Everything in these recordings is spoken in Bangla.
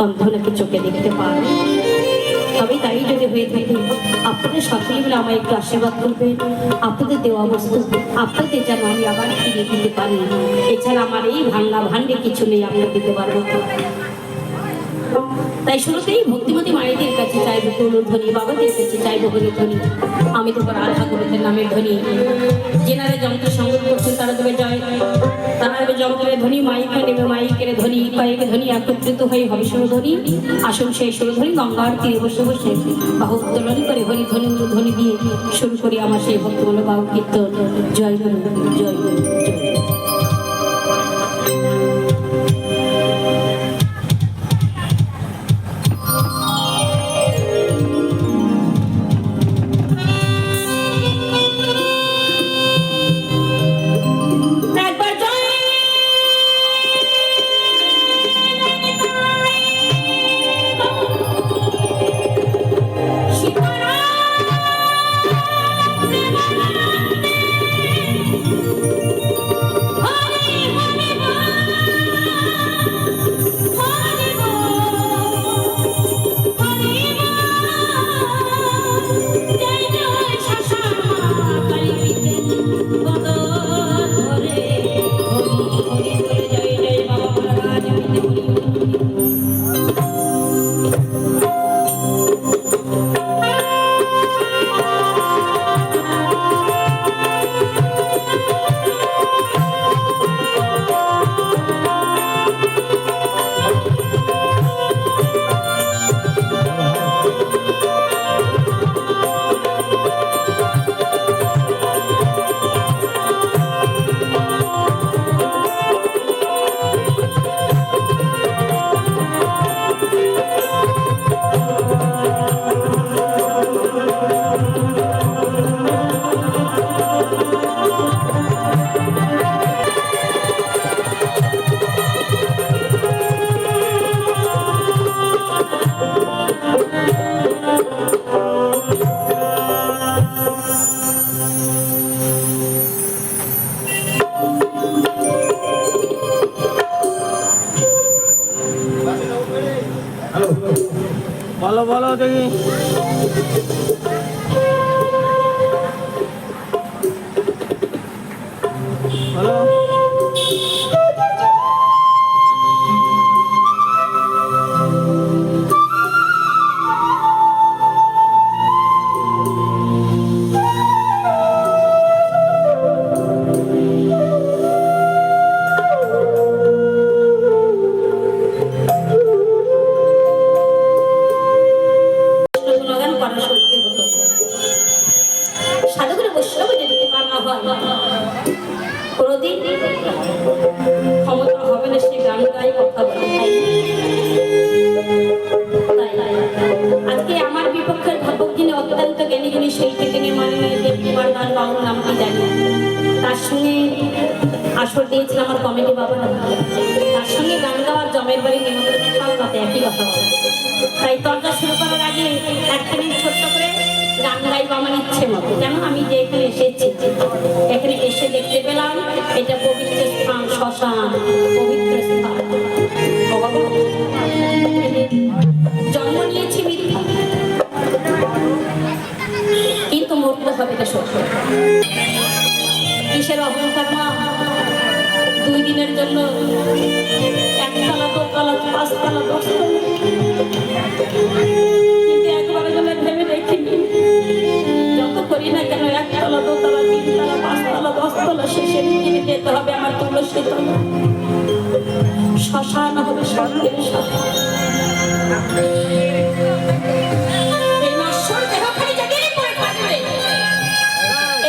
অন্ধ নাকি চোখে দেখতে পায়। তবে তাই যদি হয়ে থাকে, আপনাদের সকলে মিলে আমায় একটু আশীর্বাদ করবেন। আপনাদের দেওয়া বস্তু আপনাদের যেন আমি আবার ফিরিয়ে দিতে পারি। এছাড়া আমার এই ভাঙ্গা ভান্ডে কিছু নেই, আপনাকে দিতে পারবো। তাই শুরুতেই ভক্তিমতী মায়েদের কাছে চাইবো তরুণ ধ্বনি, বাবাদের কাছে চাইবো হরি ধ্বনি। আমি তো আরাধনা করেছেন নামের ধ্বনি। যেনারা যন্ত্র সংগ্রহ করছেন তারা দেবে জয়, তারা দেবে যন্ত্রের ধ্বনি, মাইকে নেবে মাইকের ধ্বনি, কয়েক ধ্বনি একত্রিত হয়ে হবে সুরধ্বনি। আসুন সেই সুরধ্বনি গঙ্গার তীরে বসে বসে বাহু উত্তোলন করে হরি ধ্বনি ধ্বনি দিয়ে শুরু করি আমার সেই ভক্তমূলক বাহু কীর্তন। জয় গুরু, জয় গুরু, জয় গুরু। বলো বলো দেখি। বলো। কোনদিন ক্ষমতা হবে না সে গান গাই কথা বলে। আজকে আমার বিপক্ষের ভাবক যিনি অত্যন্ত জ্ঞানী যিনি শিল্পী তিনি মাননীয় দেবকুমার দাস বাউল নামটি জানি। তার সঙ্গে আসর দিয়েছিল আমার কমিটি বাবারা, তার সঙ্গে গান গাওয়ার জমের বাড়ি নিমন্ত্রণ সব কথা একই কথা বলে। তাই তর্জা শুরু করার আগে একটা মিনিট ছোট্ট করে গান গাইব আমার ইচ্ছে মতো। কেন আমি যে এখানে এসেছি, এখানে এসে দেখতে পেলাম এটা পবিত্র স্থান, শ্মশান পবিত্র স্থান। জন্ম নিয়েছি মিথ্যা, কিন্তু মরতে হবে এটা সত্য। কিসের অহংকার মা? 2 দিনের জন্য 1তলা 2তলা 5তলা 10তলা, কিন্তু একবারের জন্য ভেবে দেখিনি যত করি না কেন 1তলা 2তলা 3তলা 5তলা 10তলা শেষের দিকে যেতে হবে আমার তুলসী তলা। শ্মশান হবে স্বর্গের শ্মশান।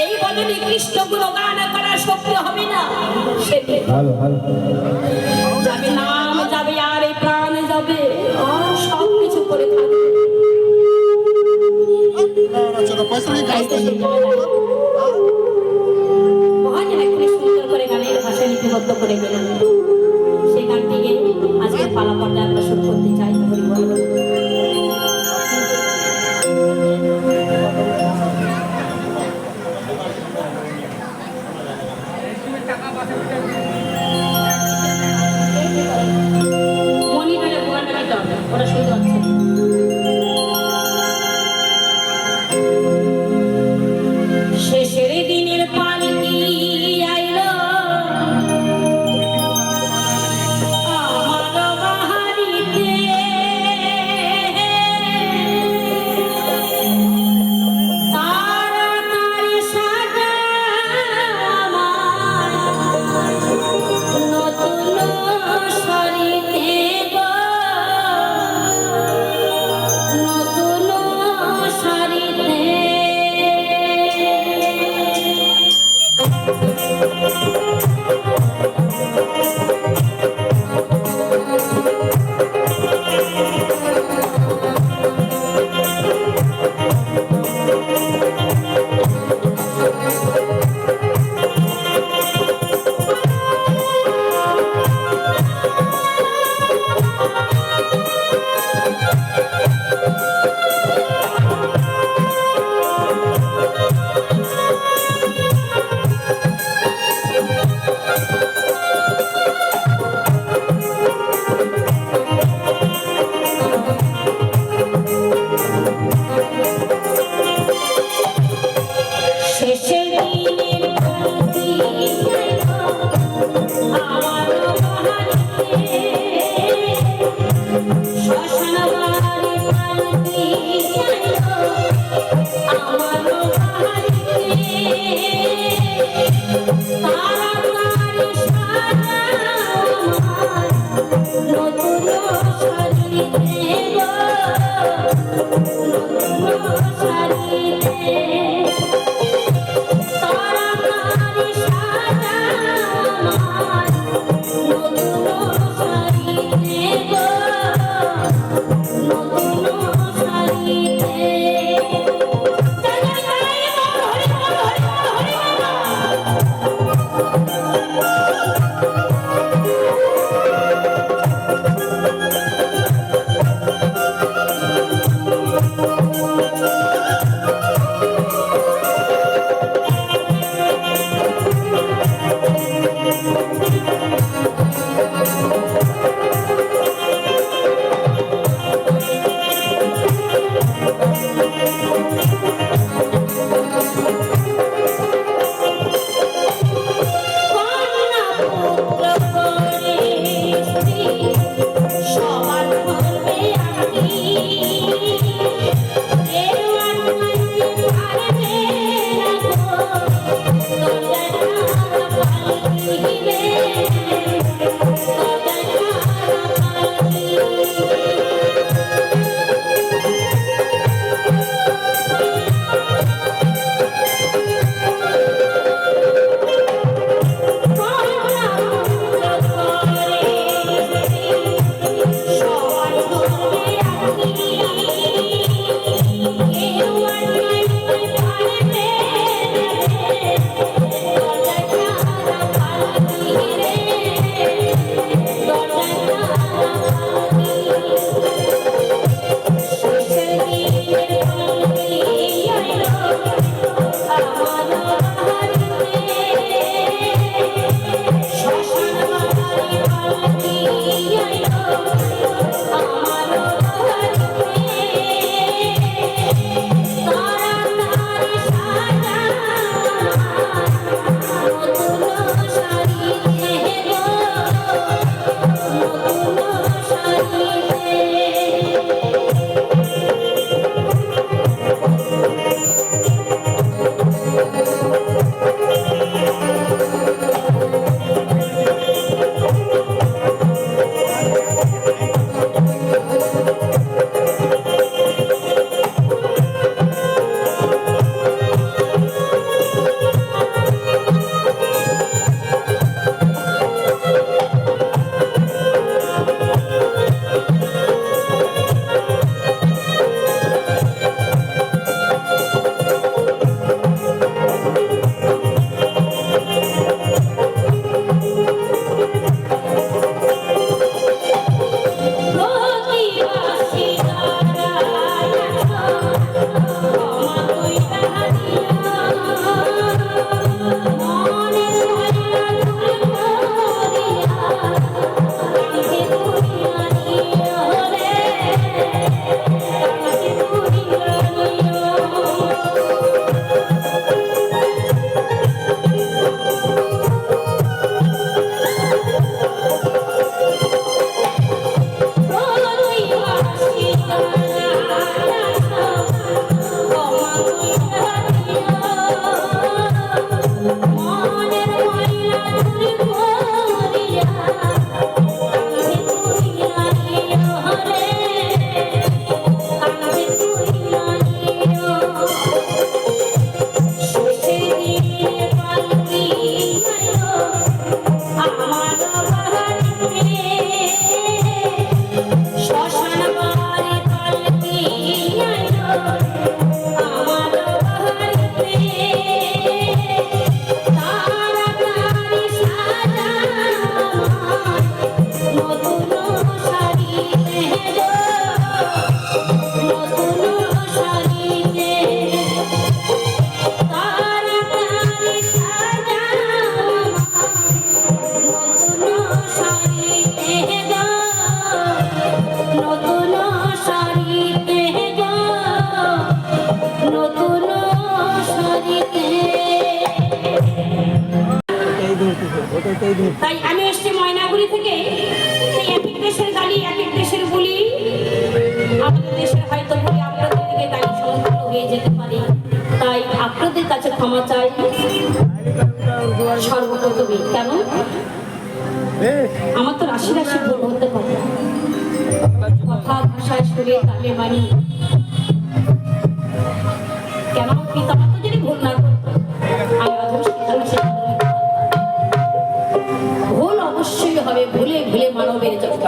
এই বদলে কৃষ্ণ গুণগান করার শক্তি হবে না। যাবে নাম যাবে আর এই প্রাণ যাবে, সব কিছু করে থাকবে। সুন্দর করে গানের ভাষা লিপিবদ্ধ করে গেলেন। সেই গানটিকে আজকের পালা পর্যায়ে আমরা শুরু করতে চাই। মনিটরে ওরা শুনতে পাচ্ছে না। শেষের দিনের পালকি আইলো আমার বাহারিতে, তাড়াতাড়ি সাজা আমার নতুন শরীরে গো, তাই আমি এসছি ময়নাগুড়ি থেকে। এই এক এক দেশের গালি, এক এক দেশের বলি। আমাদের দেশের হয়তো বলি আপনাদের দিকে গালি সমতুল্য হয়ে যেতে পারে, তাই আপনাদের কাছে ক্ষমা চাই সর্বপ্রথমে। কেন আমার তো রাশি রাশি ভুল হতে পারে, কথা ভাষায় সুরে তালে মানি। কেন পিতামাতা যদি ভুল না করতো, আমি অধম শিক্ষা ভুল অবশ্যই হবে। ভুলে ভুলে মানবের জগৎ।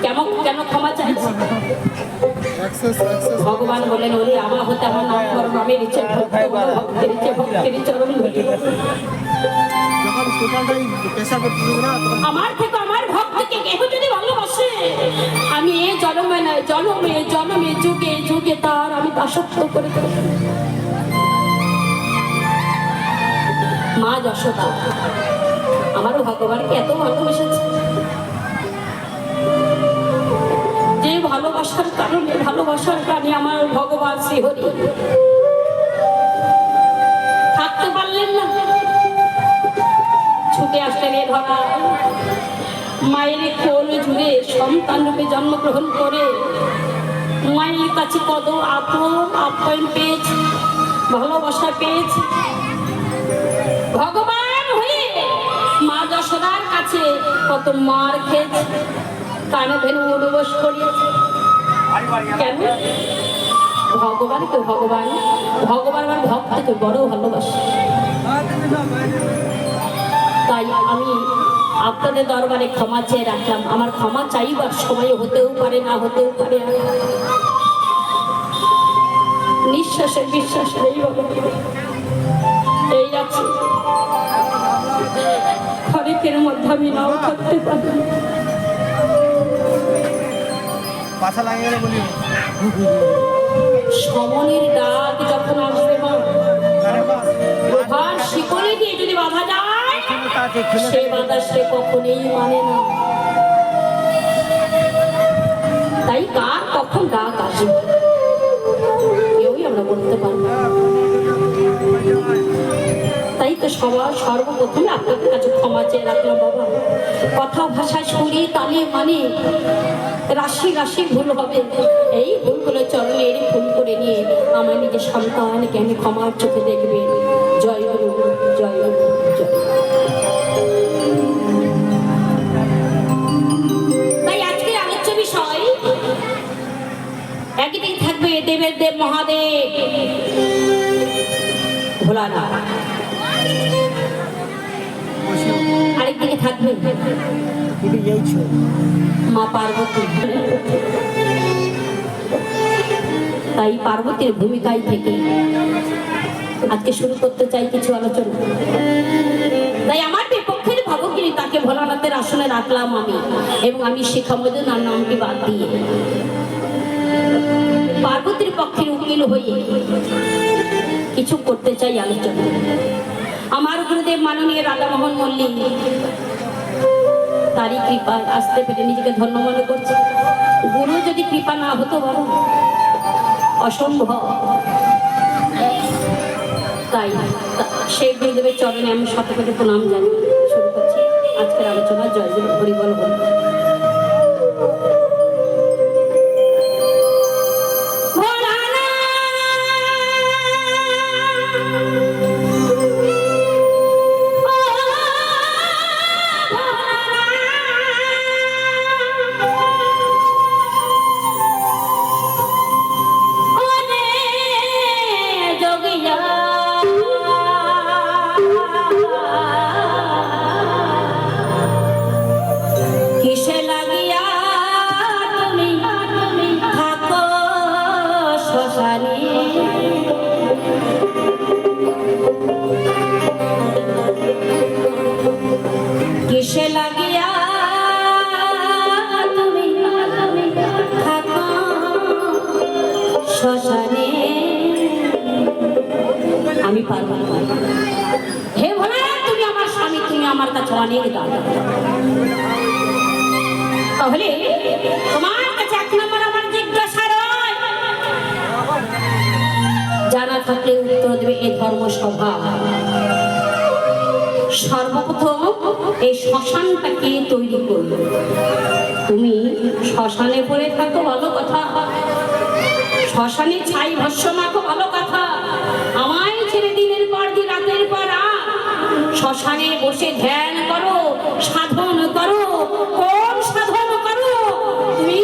কেমন কেন ক্ষমা চাইছি? ভগবান বলেন, ওরে আমার হতে আমার নাম করো, নামের ইচ্ছে ভক্তের ইচ্ছে ভক্তের চরণ ঘটে। আমার থেকে আমার ভক্তকে কেহ যদি ভালোবাসে, আমি এ জন্মে নয় জন্মে জন্মে যুগে যুগে তার আমি দাসত্ব করে দেব। মা যশোদা আমারও ভগবানকে এত ভালোবেসেছে যে ভালোবাসার কারণে, ভালোবাসার কারণে আমার ভগবান শ্রীহরি থাকতে পারলেন না, ছুটে আসলেন এ ধরা। মায়ের কোল জুড়ে সন্তান রূপে জন্মগ্রহণ করে মায়ের কাছে কত আপন আপ্যায়ন পেয়েছে, ভালোবাসা পেয়েছে। ভগবান হয়ে মা যশোদার কাছে কত মার খেয়েছে, কানে ধরে উড়বস করিয়েছে। কেন? ভগবানকে ভগবান আমার ভক্তকে বড় ভালোবাসে। তাই আমি আপনাদের দরবারে ক্ষমা চেয়ে রাখলাম। আমার ক্ষমা চাইবার সময় হতেও পারে, না হতেও পারে। নিঃশ্বাসে বিশ্বাস নেই, এই আছে হরেকের মধ্যে আমি নাও থাকতে পারি। সমনের ডাক যখন আসবে, লোহার শিকলে দিয়ে যদি বাধা যায়, সে বাধা সে কখনোই মানে না। তাই কার কখন ডাক আসে কেউই আমরা বলতে পারবো। তাই তো সবার সর্বপ্রথমে আপনাদের কাছে ক্ষমা চেয়ে রাখলাম। বাবা, কথা ভাষায় সুরে তালে মানে রাশি রাশি ভুল হবে, এই ভুলগুলো চরণের ভুল করে নিয়ে আমার নিজের সন্তানকে আমি ক্ষমার চোখে দেখবে। জয় গুরু, জয় গুরু, জয়। তাই আজকের আলোচ্য বিষয় একদিন থাকবে দেবের দেব মহাদেব ভোলানাথ, আরেকদিকে থাকবে মা পার্বতী। তাই পার্বতীর ভূমিকায় থেকে আজকে শুরু করতে চাই কিছু আলোচনা। তাই আমার বিপক্ষের ভগগিরি তাকে ভোলানাথের আসনে রাখলাম আমি, এবং আমি শিখামধু নার নামটি বাদ দিয়ে পার্বতীর পক্ষের উকিল হয়ে কিছু করতে চাই আলোচনা। আমার গুরুদেব মাননীয় রাধামোহন মল্লিক, তারই কৃপায় আসতে পেরে নিজেকে ধন্য মনে করছে। গুরু যদি কৃপা না হতো বলো অসম্ভব। তাই সেই গুরুদেবের চরণে আমি শত কোটি প্রণাম জানিয়ে শুরু করছি আজকের আলোচনা। জয় গুরু, হরি বল। কিসে লাগিয়া তুমি থাকো শ্মশানে, আমি পারবো না। হে ভোলানাথ, তুমি আমার স্বামী, তুমি আমার কাছে অনেক দাম। তাহলে তোমার কাছে এক নম্বর আমার জিজ্ঞাসা জানা থাকলে উত্তর দেবে এ ধর্মসভা। সর্বপ্রথম এই শ্মশানটাকে তৈরি করলো। তুমি শ্মশানে পড়ে থাকো ভালো কথা, শ্মশানে ছাই ভস্য মাখো ভালো কথা, আমায় ছেড়ে দিনের পর দিন রাতের পর রাত শ্মশানে বসে ধ্যান করো, সাধন করো। কোন সাধন করো? তুমি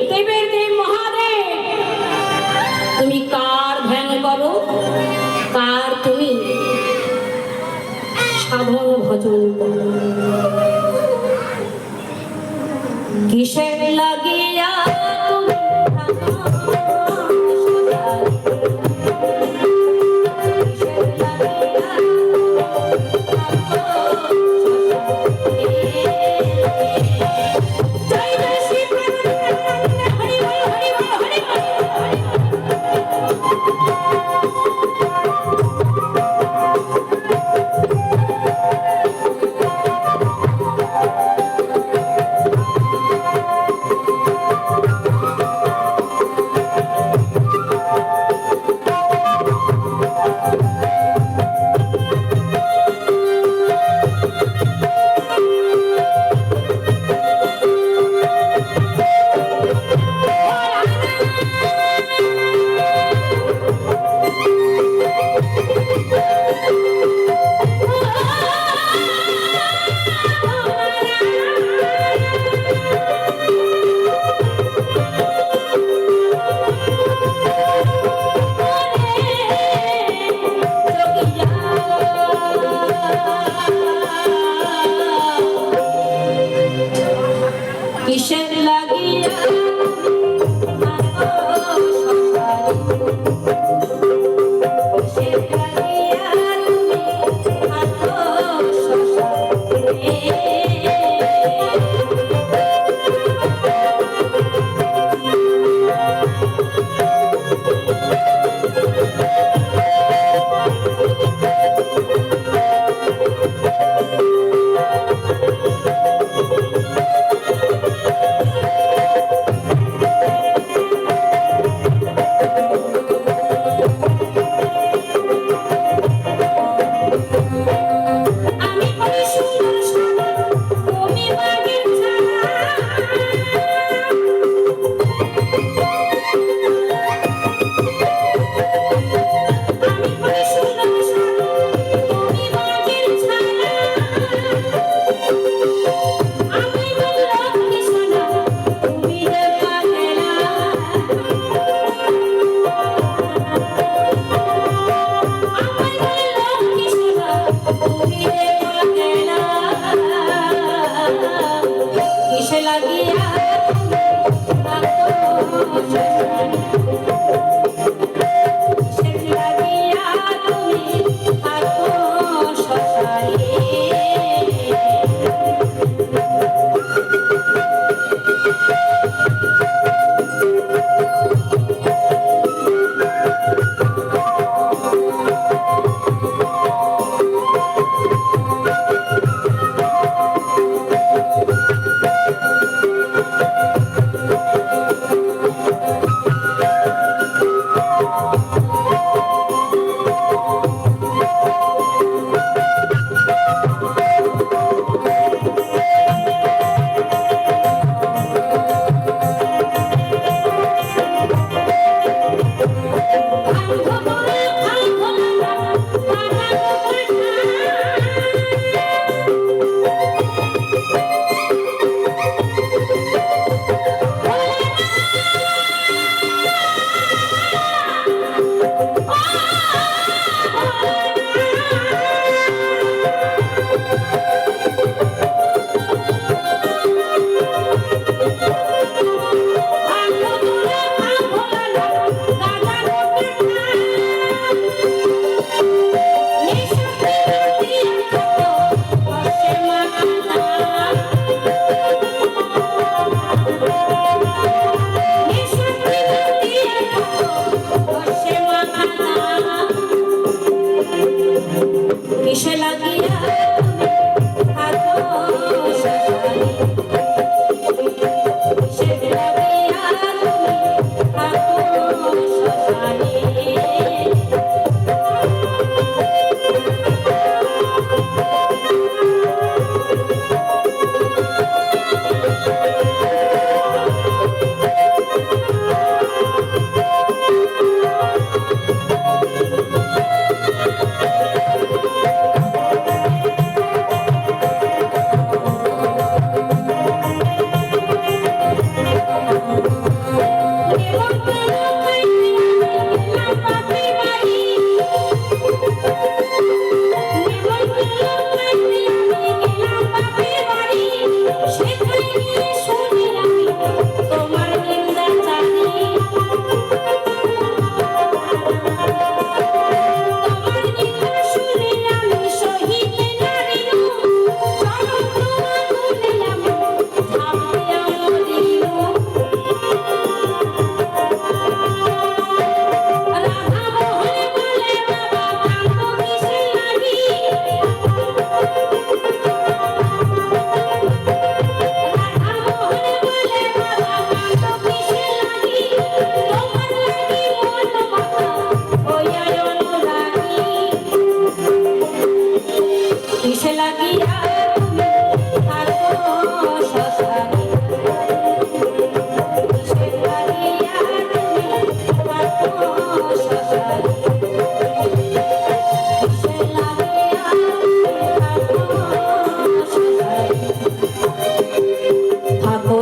দেবের দেব মহাদেব। তুমি কার ধ্যান করো, কার তুমি সাধন ভজন করো? কিসের লাগিয়া তুমি কিসের লাগিয়া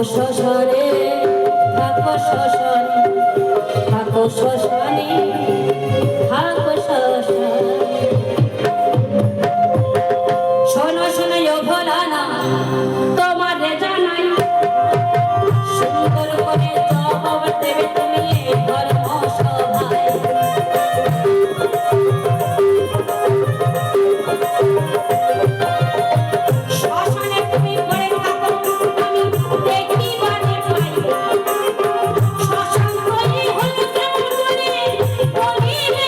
শ্মশানে থাকো শ্মশানে থাকো শ্মশানে থাকো শ্মশানে। শোনো শোনো ও ভোলানা তোমার জানাই সুন্দর করে জবাব দেবে তুমি এই ধর্ম সভায়। শ্মশানে তুমি পড়ে থাকো আমি দেখি বারে পাই শ্মশান তৈরি হলো কেমন করে বলিবে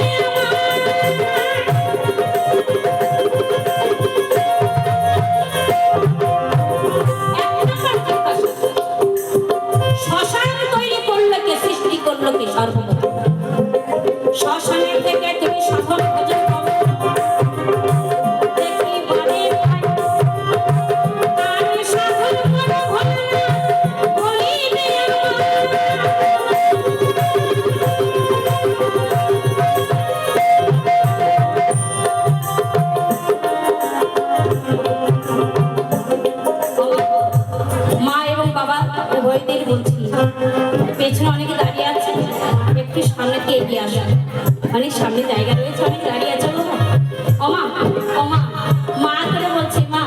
শ্মশান তৈরি করলো কে সৃষ্টি করলো কে সর্বপ্রথম শ্মশানের থেকে তুমি সাধন ভোজন করো দেখি বারে পাই তার সাধন করো ভোলা বলিবে মা এবং বাবা উভয়দের বলছি পেছনে অনেকে দাঁড়িয়ে আছে একটু সামনে দিয়ে এগিয়ে আসা অনেক সামনে জায়গা রয়েছে অনেক দাঁড়িয়ে আছে বাবা ওমা ওমা মা করে বলছি মা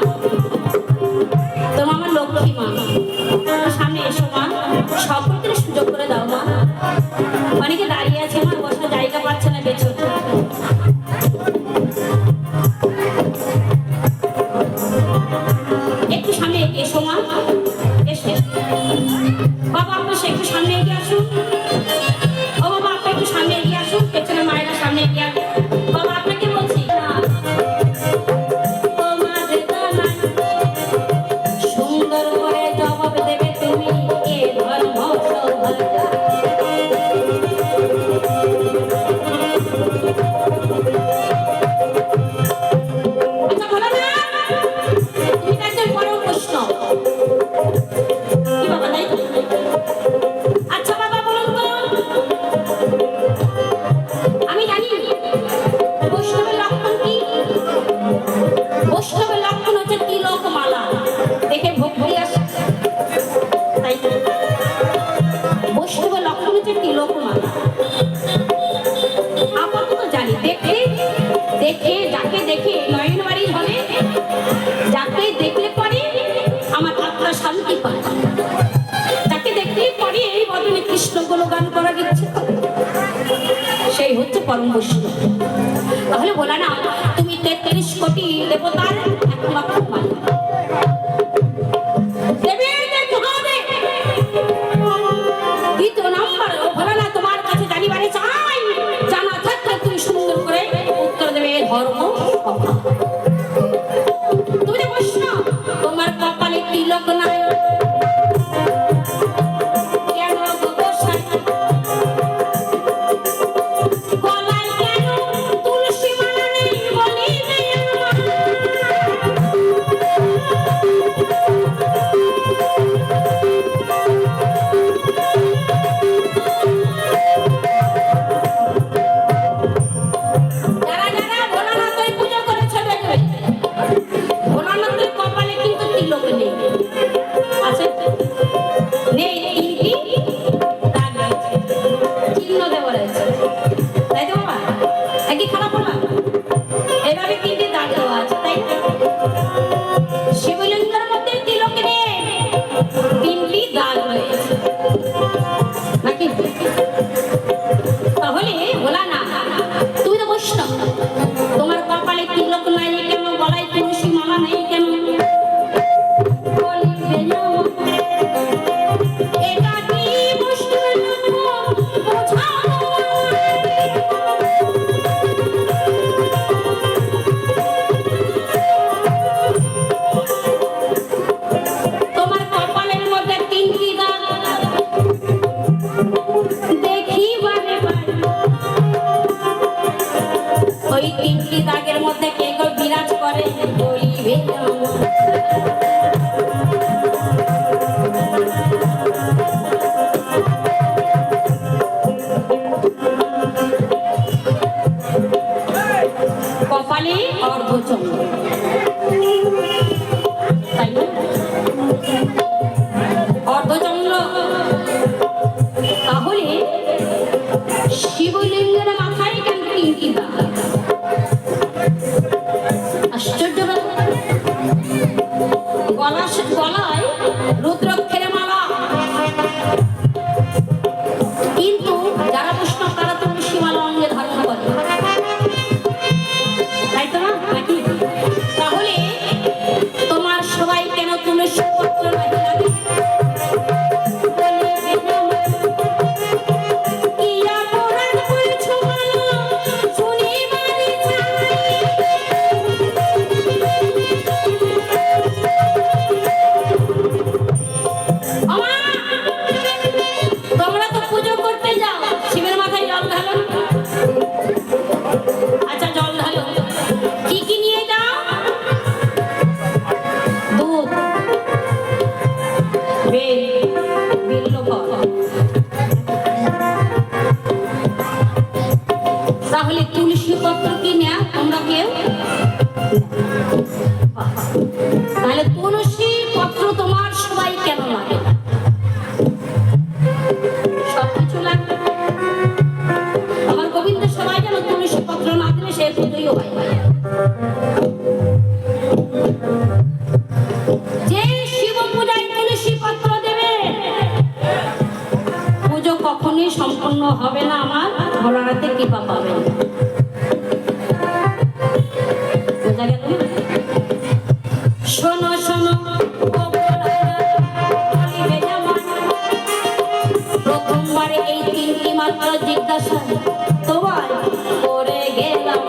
তোমার আমার লক্ষ্মী মা সামনে এসো মা সকলকে সুযোগ করে দাও মা অনেকে দাঁড়িয়ে আছে মা বসার জায়গা পাচ্ছে না পেছনে একটু সামনে এসো মা এসো বাবা আপনার একটু সামনে এগিয়ে আসুন ও বাবা আপনি একটু সামনে এগিয়ে আসুন পেছনে মায়েরা সামনে এগিয়ে আসুন বাবা আপনাকে বলছি না তোমার জানাই সুন্দর করে জবাব দেবে তুমি এ ধর্ম সভায়। আচ্ছা বলো না তুমি তো একজন পরম বৈষ্ণব কি বাবা তাই তো? আচ্ছা বাবা বলুন তো আমি জানি বৈষ্ণবের লক্ষণ কি বৈষ্ণবের লক্ষণ হচ্ছে তিলক মালা দেখে ভক্তি আসে তাই তো? বৈষ্ণবের লক্ষণ হচ্ছে তিলক মালা আপাতত জানি দেখে দেখে যাকে দেখে নয়ন বাড়ি হবে যাকে দেখলে পরে আমার আত্মা শান্তি পায় যাকে দেখলে পরে এই বদলে কৃষ্ণ গুণগান করা ইচ্ছে করে সেই হচ্ছে পরম বৈষ্ণব। তাহলে বলা না তুমি ৩৩ কোটি দেবতার একমাত্র মালিক দেবীদের জহারে দ্বিতীয় নম্বর ও বলা না তোমার কাছে জানিবারে চাই জানা থাকলে তুমি সুন্দর করে উত্তর দেবে ধর্ম সভা। তুমি তো বৈষ্ণব তোমার কপালে তিলক নাই কেন গো গোসাই গলায় কেন তুলসী মালা নেই বলিবে যারা যারা ভোলানাথের পুজো করেছে দেখবে ভোলানাথের কপালে কিন্তু তিলক নেই আছে নেই তিনটি দাগ রয়েছে চিহ্ন দেওয়া রয়েছে তাই তো বাবা একই খারাপ বললাম এভাবে তিনটি দাগ দেওয়া আছে তাই তো? শিবলিঙ্গের মধ্যে তিলক নেই তিনটি দাগ রয়েছে নাকি তাহলে বলা না তুমি তো বৈষ্ণব তোমার কপালে তিলক নাই কেন গলায় তুলসী মালা নেই কেন বলিবে না এটা কি বৈষ্ণবের লক্ষণ বোঝাও তোমার কপালের গলায় রুদ্রাক্ষের মালা, কিন্তু যারা বৈষ্ণব তারা তুলসী মালা অঙ্গে ধারণ করে, তাই তো না নাকি? তাহলে তোমার সবাই কেন তুলসী পত্র লাগে? তাহলে তুলসী পত্র কি নেয়া তোমরা কেউ? তাহলে তুলসী পত্র তোমার সবাই কেন লাগে? সবকিছু লাগবে। আমার গোবিন্দ সবাই যেন তুলসী পত্র না দিলে সে পুজোই হয়। যে শিব পূজায় তুলসী পত্র দেবে পুজো কখনোই সম্পন্ন হবে না, আমার ভোলানাথে কৃপা পাবে। বোঝা গেল? শোনো শোনো প্রথমবারে এই তিনটি মাত্র জিজ্ঞাসা তোমার করে গেলাম।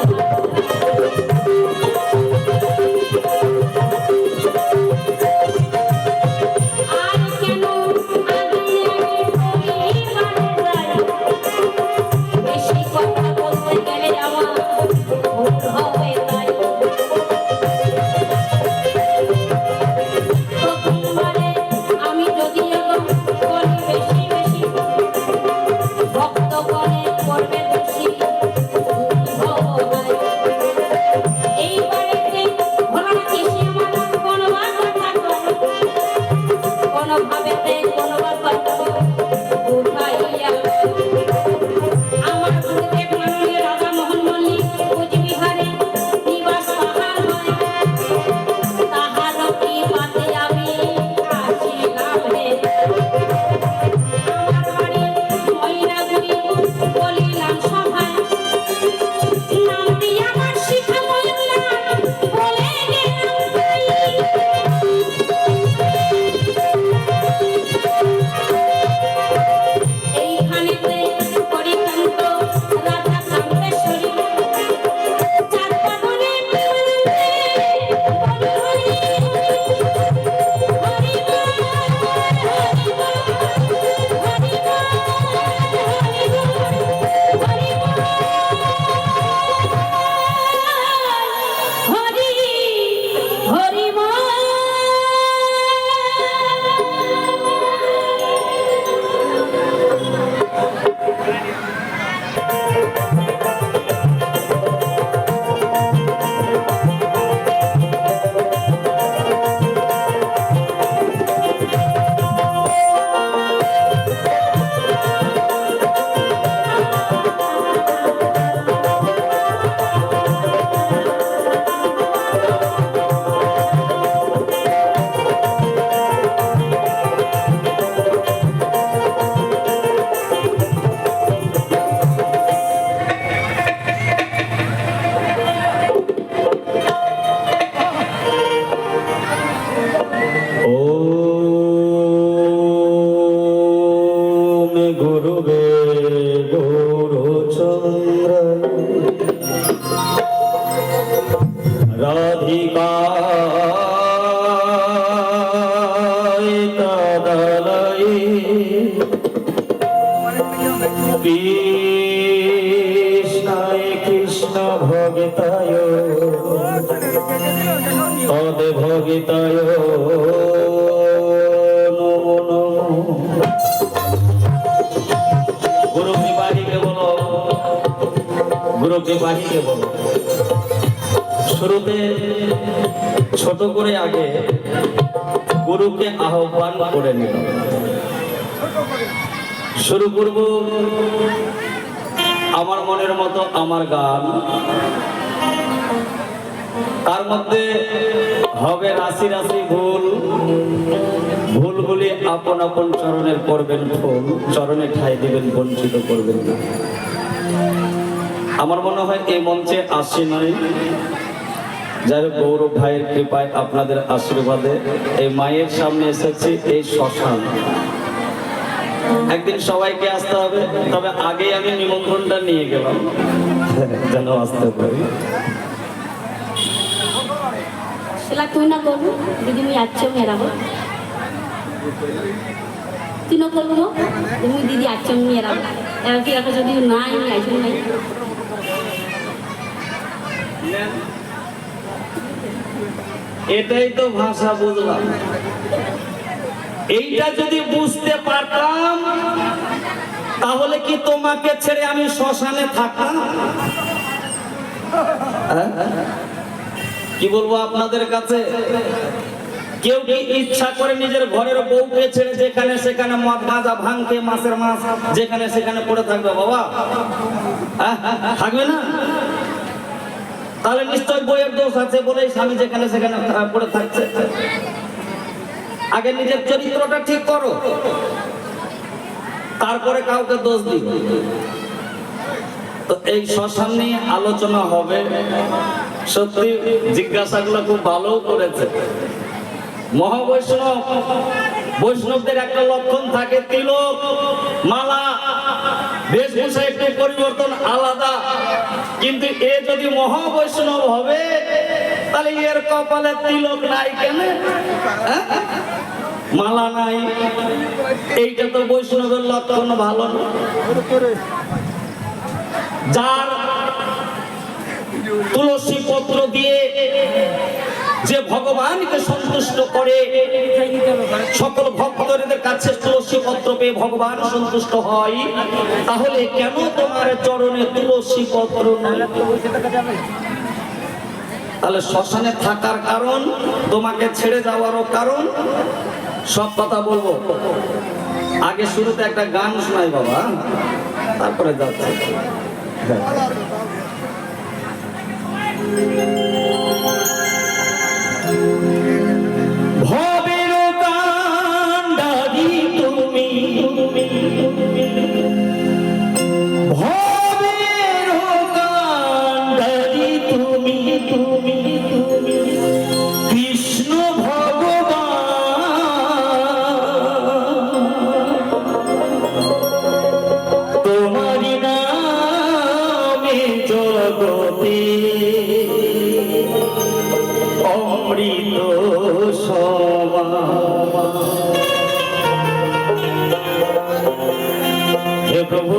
কৃষ্ণায় কৃষ্ণ ভগিতায় তদ ভগিতায় নমো নমো। গুরু কৃপাহীকে বলো, গুরু কৃপাহীকে বলো। শুরুতে ছোট করে আগে গুরুকে আহ্বান করে নিল। শুরু করব আমার মনের মতো আমার গান। তার মধ্যে হবে রাশি রাশি ভুল, ভুলগুলি আপন আপন চরণের করবেন ফুল, চরণে ঠাই দিবেন, বঞ্চিত করবেন না। আমার মনে হয় এই মঞ্চে আসি নাই, যাই হোক গৌরব ভাইয়ের কৃপায় আপনাদের আশীর্বাদে এই মায়ের সামনে এসেছি, এই শ্মশান। একদিন সবাইকে আসতে হবে, তবে আগে আমি নিমন্ত্রণটা নিয়ে গেলাম যেন আসতে পারি। সেটা তুই না করবো দিদি মুই আচ্ছ মেরাবো, তুই না করবো তুমি দিদি আচ্ছ মেরাবো, এবার কি রাখো যদি নাই আমি আইসব নাই। এটাই তো ভাষা বুঝলাম। এইটা যদি বুঝতে পারতাম তাহলে কি তোমাকে ছেড়ে আমি শ্মশানে থাকতাম? কি বলবো আপনাদের কাছে, কেউ কি ইচ্ছা করে নিজের ঘরের বউকে ছেড়ে যেখানে সেখানে মদ গাঁজা ভাঙকে মাছের মাছ যেখানে সেখানে পড়ে থাকবে? বাবা থাকবে না? তাহলে নিশ্চয় বইয়ের দোষ আছে বলেই স্বামী যেখানে সেখানে পড়ে থাকছে। আগে নিজের চরিত্রটা ঠিক করো, তারপরে কাউকে দোষ দিও। তো এই শ্মশান নিয়ে আলোচনা হবে। সত্যি জিজ্ঞাসাগুলো খুব ভালো করেছে। মহাবৈষ্ণব, বৈষ্ণবদের একটা লক্ষণ থাকে তিলক, মালা, বেশভূষা একটু পরিবর্তন আলাদা। কিন্তু এ যদি মহাবৈষ্ণব হবে তাহলে এর কপালে তিলক নাই কেন, মালা নাই? এইটা তো বৈষ্ণবের লক্ষণ ভালো না। যার তুলসী পত্র দিয়ে যে ভগবানকে সন্তুষ্ট করে, সকল ভক্তদের কাছে তুলসী পত্র পেয়ে ভগবান সন্তুষ্ট হয়, তাহলে কেন তোমার চরণে তুলসী পত্র নাই? তাহলে শ্মশানে থাকার কারণ, তোমাকে ছেড়ে যাওয়ারও কারণ। সব কথা বলবো, আগে শুরুতে একটা গান শোনাই বাবা, তারপরে যাচ্ছে। ভবের কান্ডারি তুমি, ভবের কান্ডারি তুমি, তুমি কৃষ্ণ ভগবান, তোমারি নামে জগতে অমৃত সমান। হে প্রভু,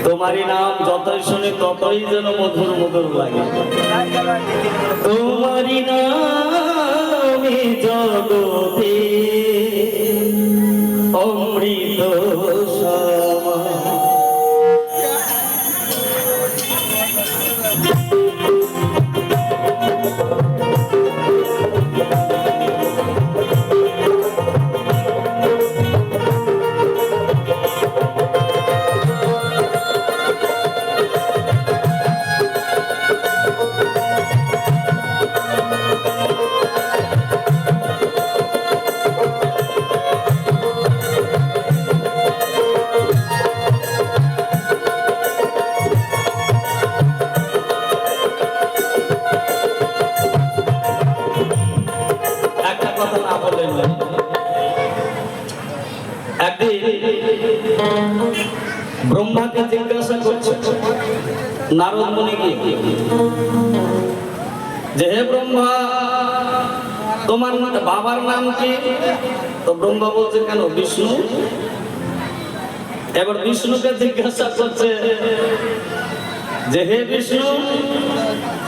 তোমারই নাম যতই শুনি ততই যেন মধুর মধুর লাগে। তোমারই নামে জগতে অমৃত সমান। ব্রহ্মাকে জিজ্ঞাসা করছে নারদ মুনি কি, যে হে ব্রহ্মা তোমার বাবার নাম কি? তো ব্রহ্মা বলছে কেন, বিষ্ণু। এবার বিষ্ণুকে জিজ্ঞাসা করছে যে হে বিষ্ণু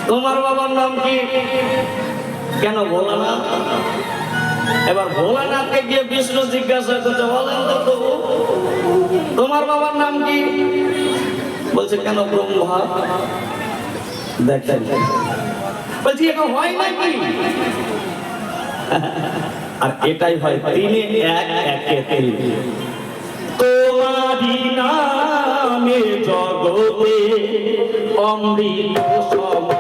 তোমার বাবার নাম কি? কেন, ভোলানাথ। এবার ভোলানাথকে গিয়ে বিষ্ণু জিজ্ঞাসা করছে, বলেন তো প্রভু তোমার বাবার নাম কি? বলছে কেন, ব্রহ্মা। দেখেন, বলছি এটা হয় নাকি? আর এটাই হয়, তিনে এক, একে তিন। তোমারি নামে জগতে অমৃত সমান,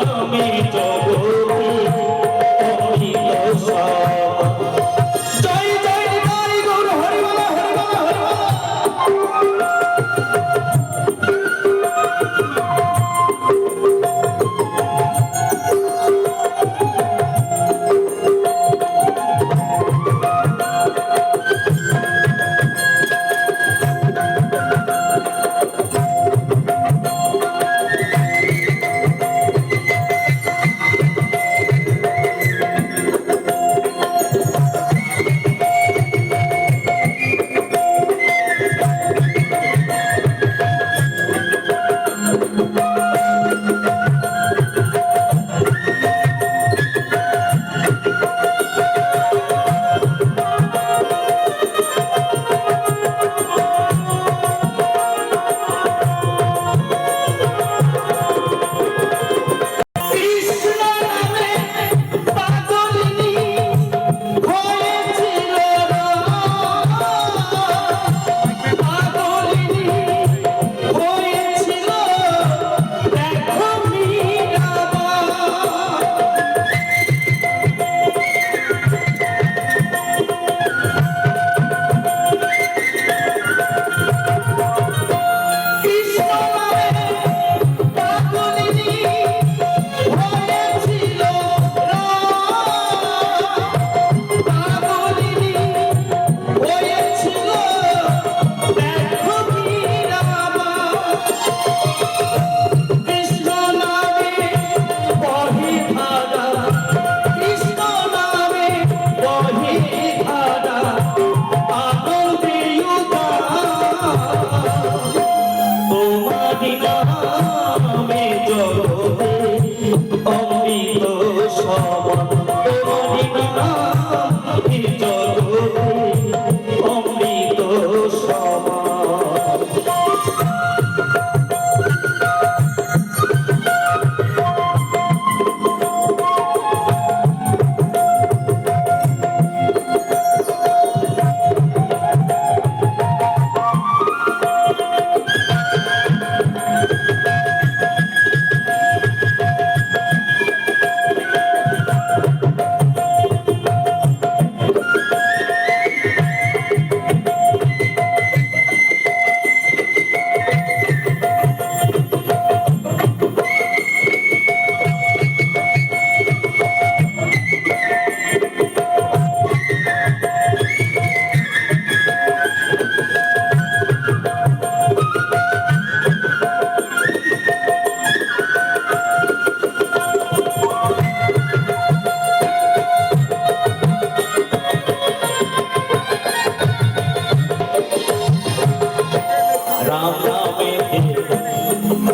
নামে জগতে অমৃত সমান। জয় জয় নিতাই গৌর হরি বল হরি বল হরি বল।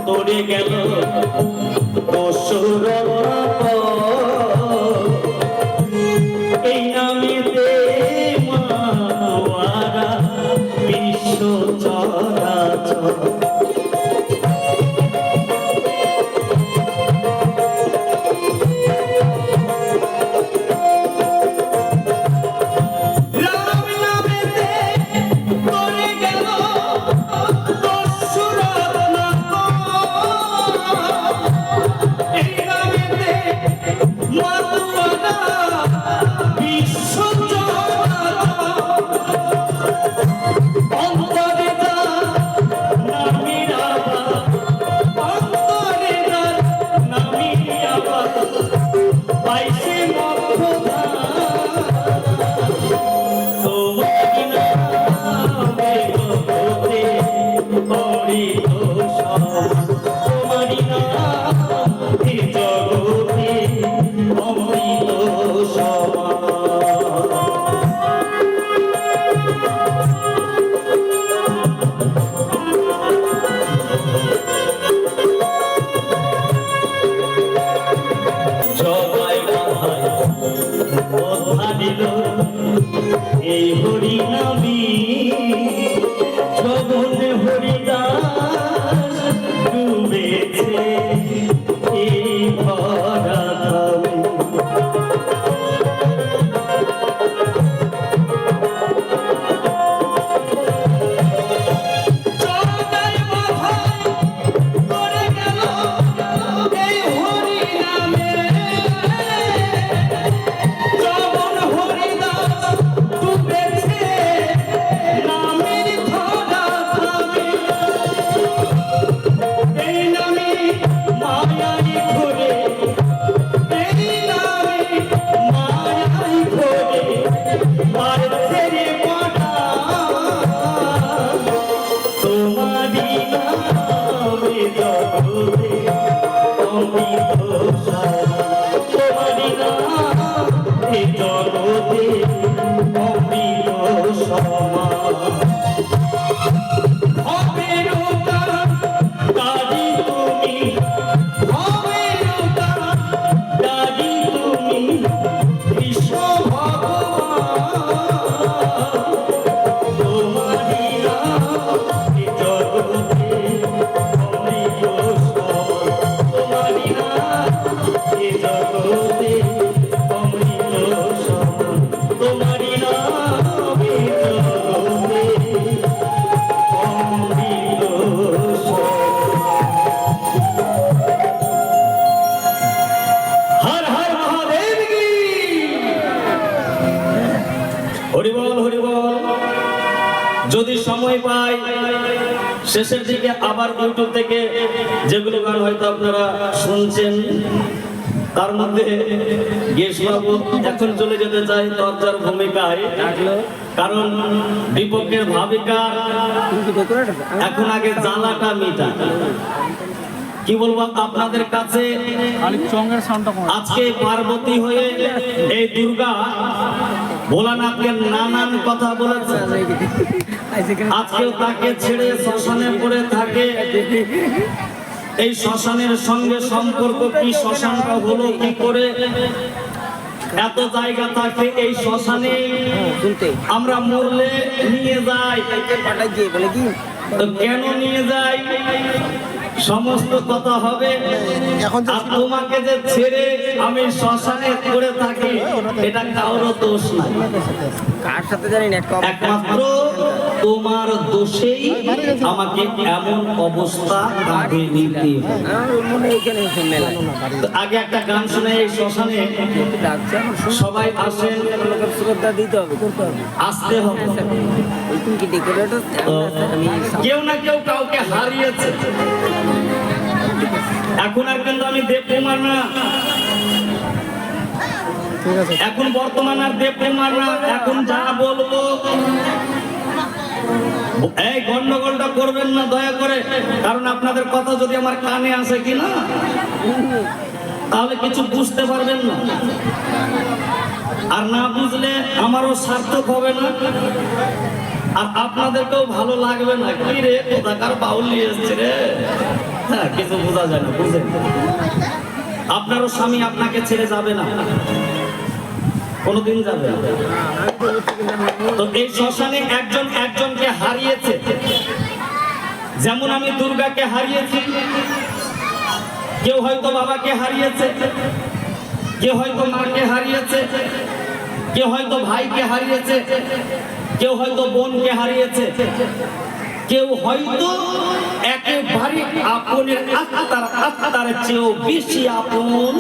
তোরে গেল দোসর এই নামেতে মাওয়ারা বিশ্ব চরাচর। এই হরি নামী শ্রবণ হরিদাস ডুবেছে এই ভরা ধামে। চরণায় মাথায় করে গেল এই হরি অমৃত তোমারি নাম এ জগতে অমৃত সমান। যদি সময় পাই শেষের দিকে আবার ইউটিউব থেকে যেগুলো গান হয়তো আপনারা শুনছেন তার মধ্যে গেশবাবু এখন চলে যেতে চাই দরজার ভূমিকায়, কারণ বিপক্ষের ভাবিকা এখন আগে জ্বালাটা মিটা। কি বলবো আপনাদের কাছে, আজকে পার্বতী হয়ে এই দুর্গা ভোলানাথকে নানান কথা বলেছে। আজকেও তাকে ছেড়ে শ্মশানে পড়ে থাকে। এই শ্মশানের সঙ্গে সম্পর্ক কি, শ্মশানটা হলো কি করে, এত জায়গা থাকে এই শ্মশানে। আমরা মরলে নিয়ে যাই, তো কেন নিয়ে যাই সমস্ত কথা হবে। আর তোমাকে যে ছেড়ে আমি শ্মশানে পড়ে থাকি এটা কারোর দোষ নাই, কার সাথে জানি না, একমাত্র তোমার দোষেই আমাকে এমন অবস্থা কাঁধে নিতে হয়। আগে একটা গান শুনে এই শ্মশানে সবাই আসেন, শ্রদ্ধা দিতে হবে, করতে হবে, আসতে হবে। কেউ না কেউ কাউকে হারিয়েছে। এখন আর কিন্তু আমি দেবকুমার না, এখন বর্তমান আর দেবকুমার না। এখন যা বলবো এই গন্ডগোলটা করবেন না দয়া করে, কারণ আপনাদের কথা যদি আমার কানে আসে কিনা তাহলে কিছু বুঝতে পারবেন না, আর না বুঝলে আমারও সার্থক হবে না, আর আপনাদেরকেও ভালো লাগবে না। কি রে কোথাকার বাউল নিয়ে এসছে রে, হ্যাঁ কিছু বোঝা যায় না, বুঝলেন? আপনারও স্বামী আপনাকে ছেড়ে যাবে না, কোনদিন যাবে না। তো এই শ্মশানে একজন একজনকে হারিয়েছে। যেমন আমি দুর্গাকে হারিয়েছি, কেউ হয়তো বাবাকে হারিয়েছে, কেউ হয়তো মাকে হারিয়েছে, কেউ হয়তো ভাইকে হারিয়েছে, কেউ হয়তো বোনকে হারিয়েছে, কেউ হয়তো একেবারে আপনের আত্মার চেয়েও বেশি আপন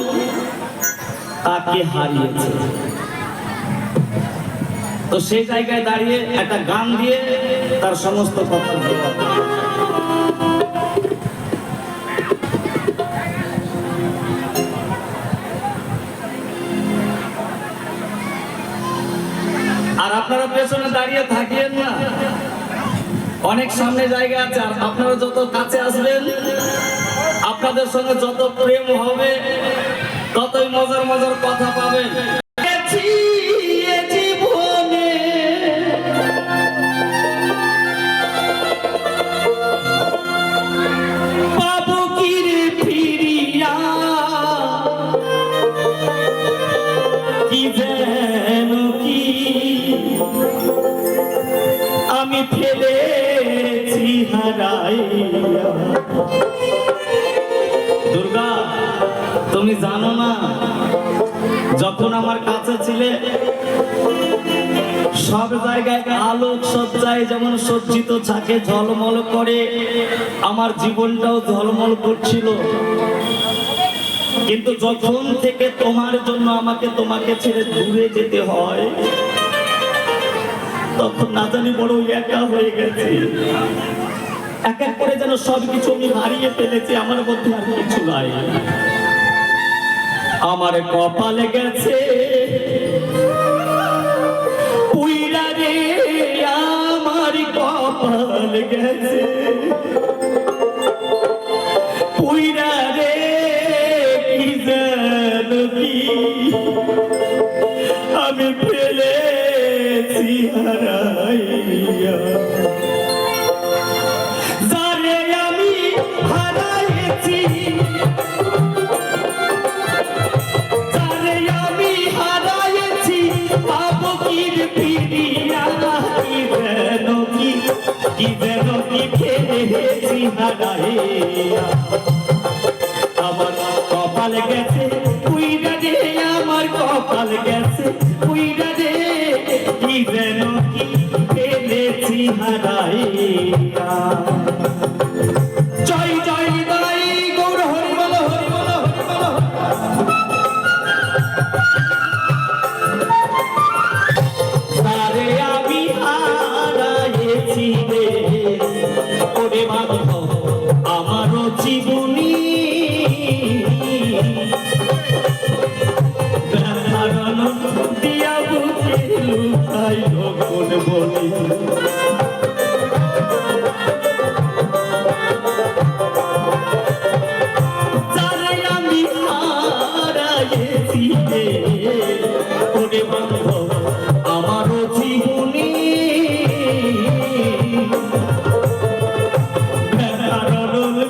তাকে হারিয়েছে। তো সেই জায়গায় দাঁড়িয়ে একটা গান দিয়ে তার সমস্ত কথা আর আপনারা পেছনে দাঁড়িয়ে থাকিয়েন না, অনেক সামনে জায়গা আছে। আর আপনারা যত কাছে আসবেন আপনাদের সঙ্গে যত প্রেম হবে ততই মজার মজার কথা পাবেন। আমি ফেলেছি হারাইয়া। দুর্গা তুমি জানো না, যখন আমার কাছে ছিলে সব জায়গায় আলোক সজ্জায় যেমন সজ্জিত থাকে, ঝলমল করে, আমার জীবনটাও ঝলমল করছিল। কিন্তু যখন থেকে তোমার জন্য আমাকে তোমাকে ছেড়ে দূরে যেতে হয়, তখন না জানি বড় একা হয়ে গেছে। এক এক করে যেন সবকিছু আমি হারিয়ে ফেলেছি, আমার মধ্যে আর কিছু নাই। আমার কপালে গেছে পুইরা রে, আমার কপালে গেছে পুইরা রে, কি আমি ফেলেছি হারাইয়া, যারে আমি হারাইছি, যারে আমি হারাইছি পাবো কি ফিরিয়া, কি যেন কি ফেলেছি হারাইয়া, আমার কপাল গেছে উইরা রে, আমার কপাল গেছে উইরা রে, কি যেন কি ফেলেছি হারাইয়া। জয় জয় জয় গৌর হরি বল, হরি বল, হরি বল। তারে আমি হারাইছি রে, ওরে বাঁধব আমারও জীবনী, দিয়া বুকে লুকাইল কোন বলি, যারে আমি হারাইছি রে, ওরে বাঁধব আমারও জীবনী,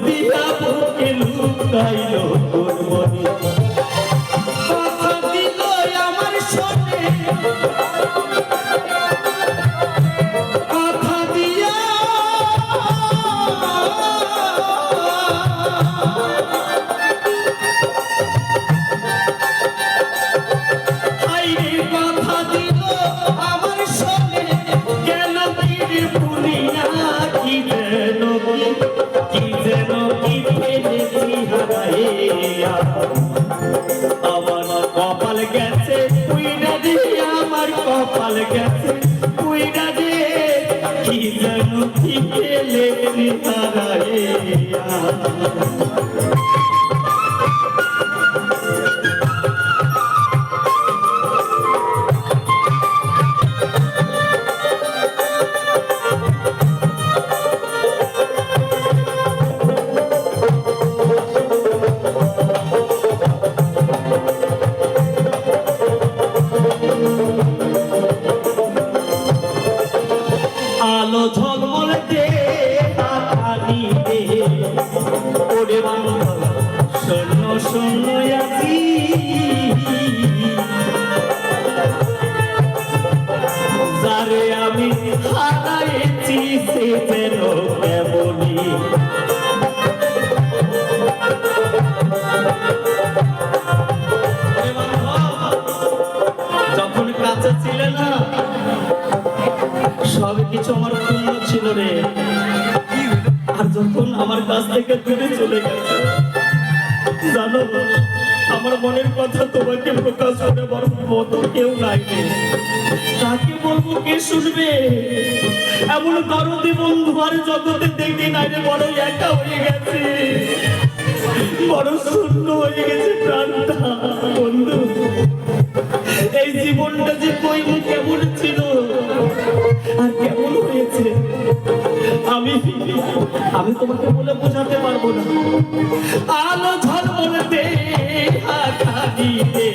দিয়া বুকে লুকাইল কোন বলি, কথা দিল আমার শোনে, কথা দিয়া হাইরে, কথা দিল আমার শোনে, গেল কি পুরিয়া, কি যেন কি যেন কি ফেলেছি হারাইয়া, আমার কপাল গেছে উইরা রে, আমার কপাল গেছে উইরা রে, কি যেন কি ফেলেছি হারাইয়া। আলো ঝলমল দে আকালি দে, ওরে বান্ধব শূন্য শূন্য আছি, যারে আমি হারাইছি সে যেন কেমনি, যখন কাছে ছিলে না সব কিছু আমার পূর্ণ ছিল রে, আর যখন আমার কাছ থেকে দূরে চলে গেছে, জানো আমার মনের কথা তোমাকে প্রকাশ করে বড় মতো কেউ নাই রে, কাকে বলবো কে শুনবে, এমন দরদি বন্ধু আর জগতে দেখি নাই রে, বড় একা হয়ে গেছে, বড় শূন্য হয়ে গেছে প্রাণটা। বন্ধু এই জীবনটা যে কইব কেমন ছিল আর কেমন হয়েছে আমি তোমাকে বলে বোঝাতে পারবো না। আলো ঝলমল দে আকালি দে,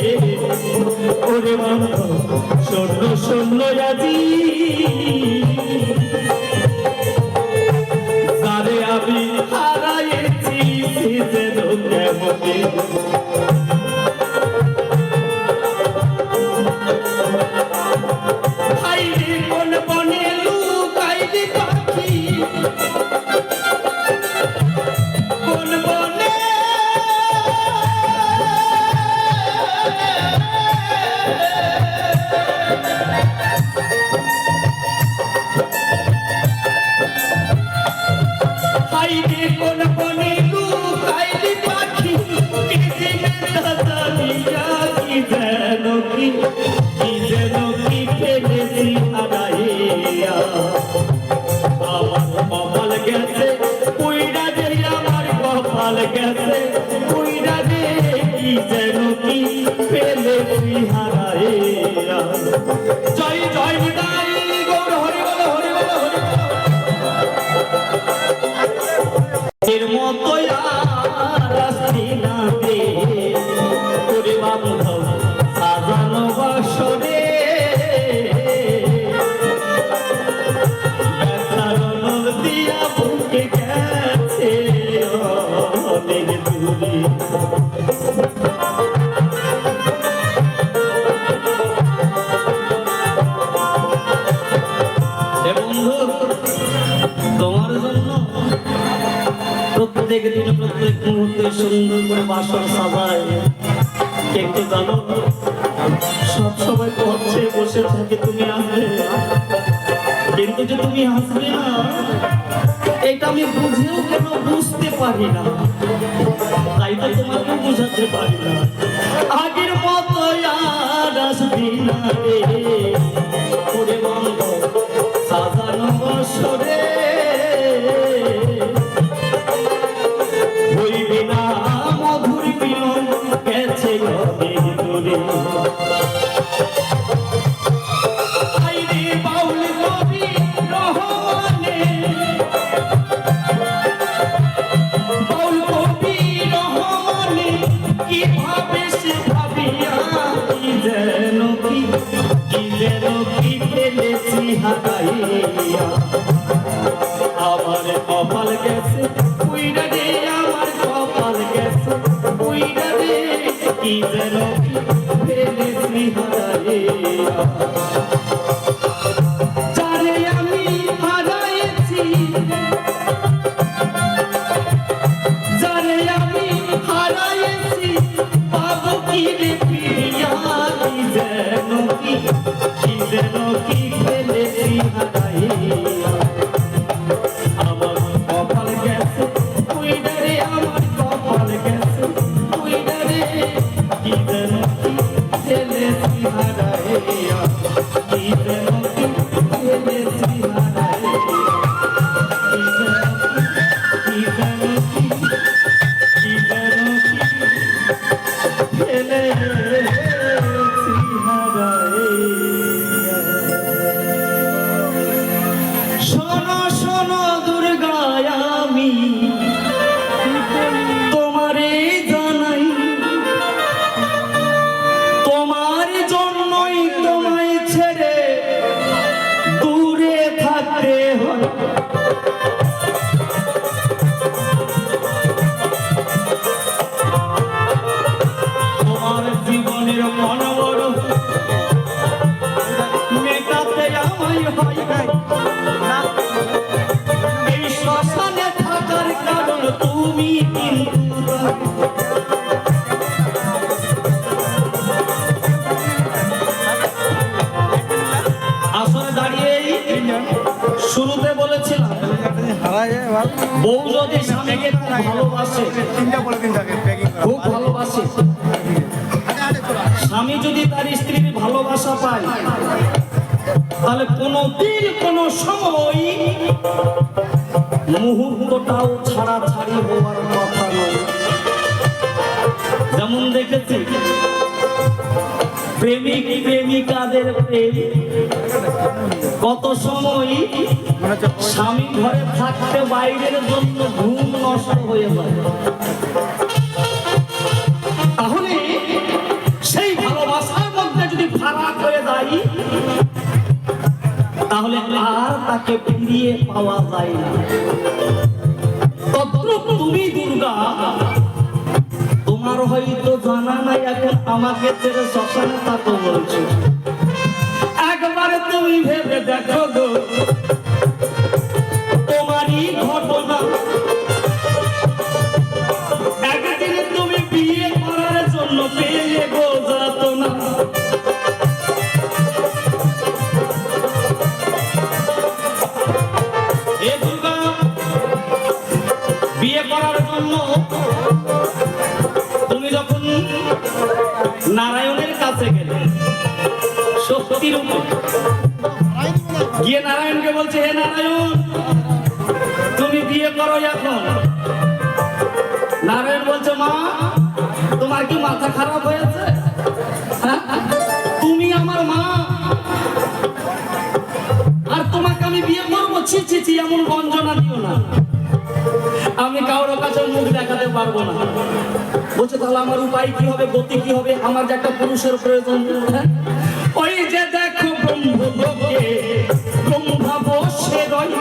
ওরে বাবা শূন্য শূন্য আজি, যারে আমি হারাইছি সে যেন কেমনে, হাইরে কোন বনে লুকাইলি পাখি, কোন বনে হাইরে কোন বনে লুকাইলি পাখি, কি জানিয়া কি যেন কি যেন কি ফেলেছি হারাইয়া, আমার কপাল গেছে উইরা রে, আমার কপাল গেছে উইরা রে, কি যেন কি ফেলেছি হারাইয়া। জয় জয় জয় গৌর হরি বল, হরি বল, হরি বল। এর মতো আর আসছি না রে, ওরে বাবা প্রত্যেক দিন প্রত্যেক মুহূর্তে সুন্দর করে বাসর সাজায়, কিন্তু জানো সব সময় পথে বসে থাকে তুমি আসবে, কিন্তু যে তুমি আসবে না এটা আমি বুঝেও কেন বুঝতে পারি না, তাই তো তোমাকে বুঝাতে পারি না। আগের মতো আর আসবি না রে ওরে বন্ধ সাজানো বছরে, হইবে না মধুর মিলন গেছে অনেক দূরে। আইরে বাউল কবি রহমানে, বাউল কবি রহমানে কিভাবে সে ভাবিয়া কি যেন কি ফেলেছি হারাইয়া, আমার কপাল গেছে উইরা রে, আমার কপাল গেছে উইরা রে, কি যেন কি ফেলেছি হারাইয়া, যারে আমি হারাইছি, যারে আমি হারাইছি পাবো কি রে ফিরিয়া, কি যেন কি ফেলেছি হারাইয়া, আমার কপাল গেছে উইরা রে, আমার কপাল গেছে উইরা রে, কি যেন কি ফেলেছি হারাইয়া, কি যেন কি ফেলেছি হারাইয়া, কি যেন কি যেন কি যেন কি ফেলেছি হারাইয়া। শোনো শোনো দুর্গা আমি তোমারে জানাই, তোমার জন্যই তোমায় ছেড়ে দূরে থাকতে হয়, তোমার জীবনের মন বড় মেটাতে আমায় হয়, এই শ্মশানে থাকার কারণ তুমি কিন্তু আসলে দাঁড়িয়ে শুরুতে বলেছিলাম বউ যদি স্বামীকে খুব ভালোবাসে, খুব ভালোবাসে, স্বামী যদি তার স্ত্রীর ভালোবাসা পায় তাহলে কোনোদিন কোনো সময় মুহূর্তটাও ছাড়াছাড়ি হওয়ার কথা নয়। যেমন দেখেছি প্রেমিক প্রেমিকাদের প্রেম কত সময় স্বামী ঘরে থাকতে বাইরের জন্য ঘুম নষ্ট হয়ে যায়, তাহলে সেই ভালোবাসার মধ্যে যদি ফারাক হয়ে যায় তাহলে আর তাকে ফিরিয়ে পাওয়া যায় না। তদ্রূপ তুমি দুর্গা, তোমার হয়তো জানা নাই এখন আমাকে ছেড়ে শ্মশানে থাকো বলছো, একবারে তুমি ভেবে দেখো গো তোমারই ঘটনা, একদিন তুমি বিয়ে করার জন্য পেয়ে গো যাতনা, এ দুর্গা বিয়ে করার জন্য তুমি যখন নারায়ণের কাছে গেলে শক্তির উপর গিয়ে নারায়ণকে বলছে, হে নারায়ণ তুমি বিয়ে করো এখন। নারায়ণ বলছে, মা তোমার কি মাথা খারাপ হয়েছে, হ্যাঁ? তুমি আমার মা আর তোমাকে আমি বিয়ে করবো, ছি ছি ছি এমন বঞ্চনা দিও না, আমি কারোর কাছে মুখ দেখাতে পারবো না। বলছে তাহলে আমার উপায় কি হবে, গতি কি হবে, আমার যে একটা পুরুষের প্রয়োজন, ওই যে দেখো ব্রহ্মলোকে ব্রহ্মা বসে রয়,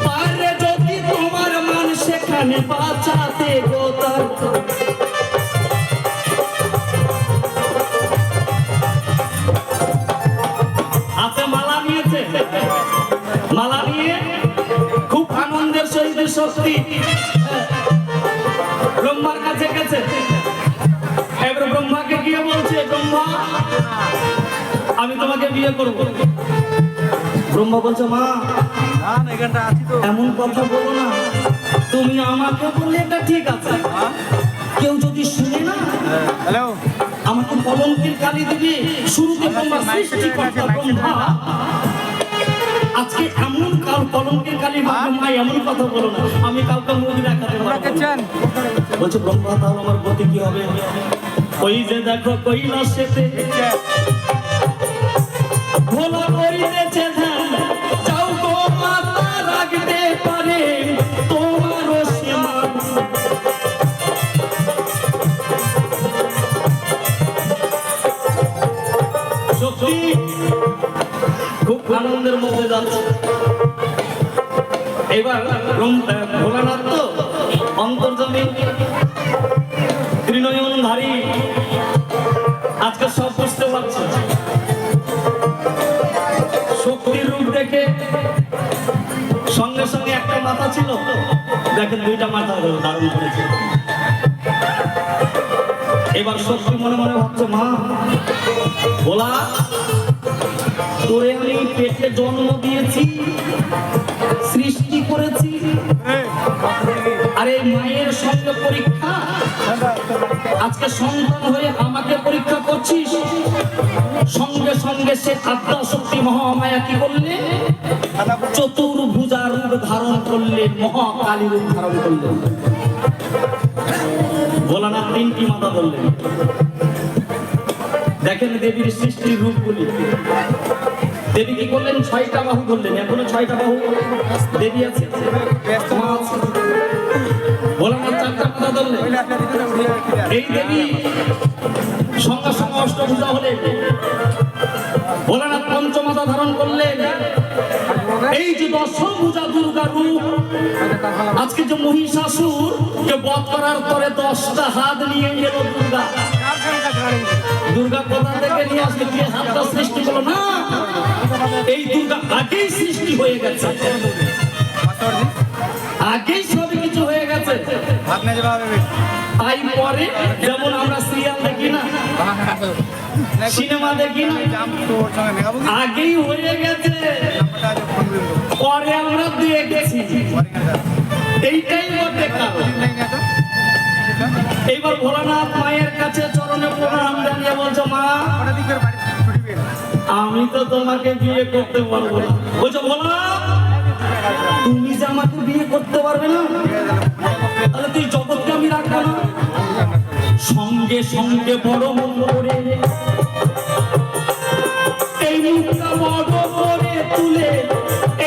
পারে যদি তোমার মান সেখানে বাঁচাতে গোতার, হাতে মালা নিয়েছে, মালা নিয়ে খুব আনন্দের সহিত যে শক্তি ব্রহ্মার কাছে গেছে। এবার ব্রহ্মাকে গিয়ে বলছে, ব্রহ্মা আমি তোমাকে বিয়ে করব। ব্রহ্মা বলছে, মা এমন কথা বলো না, তুমি আমাকে বললে এটা ঠিক আছে, কেউ যদি শুনে না আমাকে কলঙ্কের কালি দিবে। শুরুতে ব্রহ্মা সৃষ্টিকর্তা ব্রহ্মা, আজকে এমন কাল কলঙ্কের কালি মা এমন কথা বলো না, আমি কাউকে মুখ দেখাতে পারবো না। বলছে ব্রহ্মা তাহলে আমার গতি কি হবে? ওই যে দেখো কৈলাসেতে ভোলা করিতেছে ধ্যান, যাও গো মাতা রাখতে পারে তোমারও সীমা। শক্তি খুব আনন্দের মধ্যে যাচ্ছে। এবার ভোলানাথ তো অন্তর্যামী, ত্রিনয়নধারী, আজকে সব বুঝতে পারছে। শক্তির রূপ দেখে সঙ্গে সঙ্গে একটা মাথা ছিল, দেখেন দুইটা মাথা ধারণ করেছে। এবার শক্তি মনে মনে ভাবছে, মা ভোলা তোরে আমি পেটে জন্ম দিয়েছি, সৃষ্টি করেছি, আরে মায়ের সঙ্গে পরীক্ষা, আজকে সন্তান হয়ে আমাকে পরীক্ষা করছিস। সঙ্গে সঙ্গে সে আদ্যা শক্তি মহামায়া কি করলেন? চতুর্ভুজা রূপ ধারণ করলেন, মহাকালী রূপ ধারণ করলেন। ভোলানাথ তিনটি মাথা ধরলেন। দেখেন দেবীর সৃষ্টির রূপগুলি। দেবী কি করলেন? 6টা বাহু ধরলেন। এখনো 6টা বাহু দেবী আছে, মা আছে। ভোলানাথ 4টা মাথা ধরলেন। এই দেবী সঙ্গে সঙ্গে অষ্টভুজা হলেন। ভোলানাথ পঞ্চমাথা ধারণ করলেন। এই যে দশভুজা দুর্গা রূপ, আজকে যে মহিষাসুর কে বধ করার পরে 10টা হাত নিয়ে গেল দুর্গা। দুর্গা কোথা থেকে নিয়ে আসলে কি হাতটা সৃষ্টি করলো? না, এই দুর্গা আগেই সৃষ্টি হয়ে গেছে, আগেই সবই কিছু হয়ে গেছে। তাই পরে যেমন আমরা সিরিয়াল দেখি না, সিনেমা দেখি না, আগেই হয়ে গেছে, পরে আমরা দেখেছি, এইটাই বটে কারণ। এইবার ভোলানাথ মায়ের কাছে চরণে প্রণাম জানিয়ে বলছে, মা আমি তো তোমাকে বিয়ে করতে পারবো না। বলছো ভোলা তুমি যে আমাকে বিয়ে করতে পারবে না, তাহলে তুই জগৎকে আমি রাখবো না। সঙ্গে সঙ্গে বড় মন করে এই মুখটা বড় করে তুলে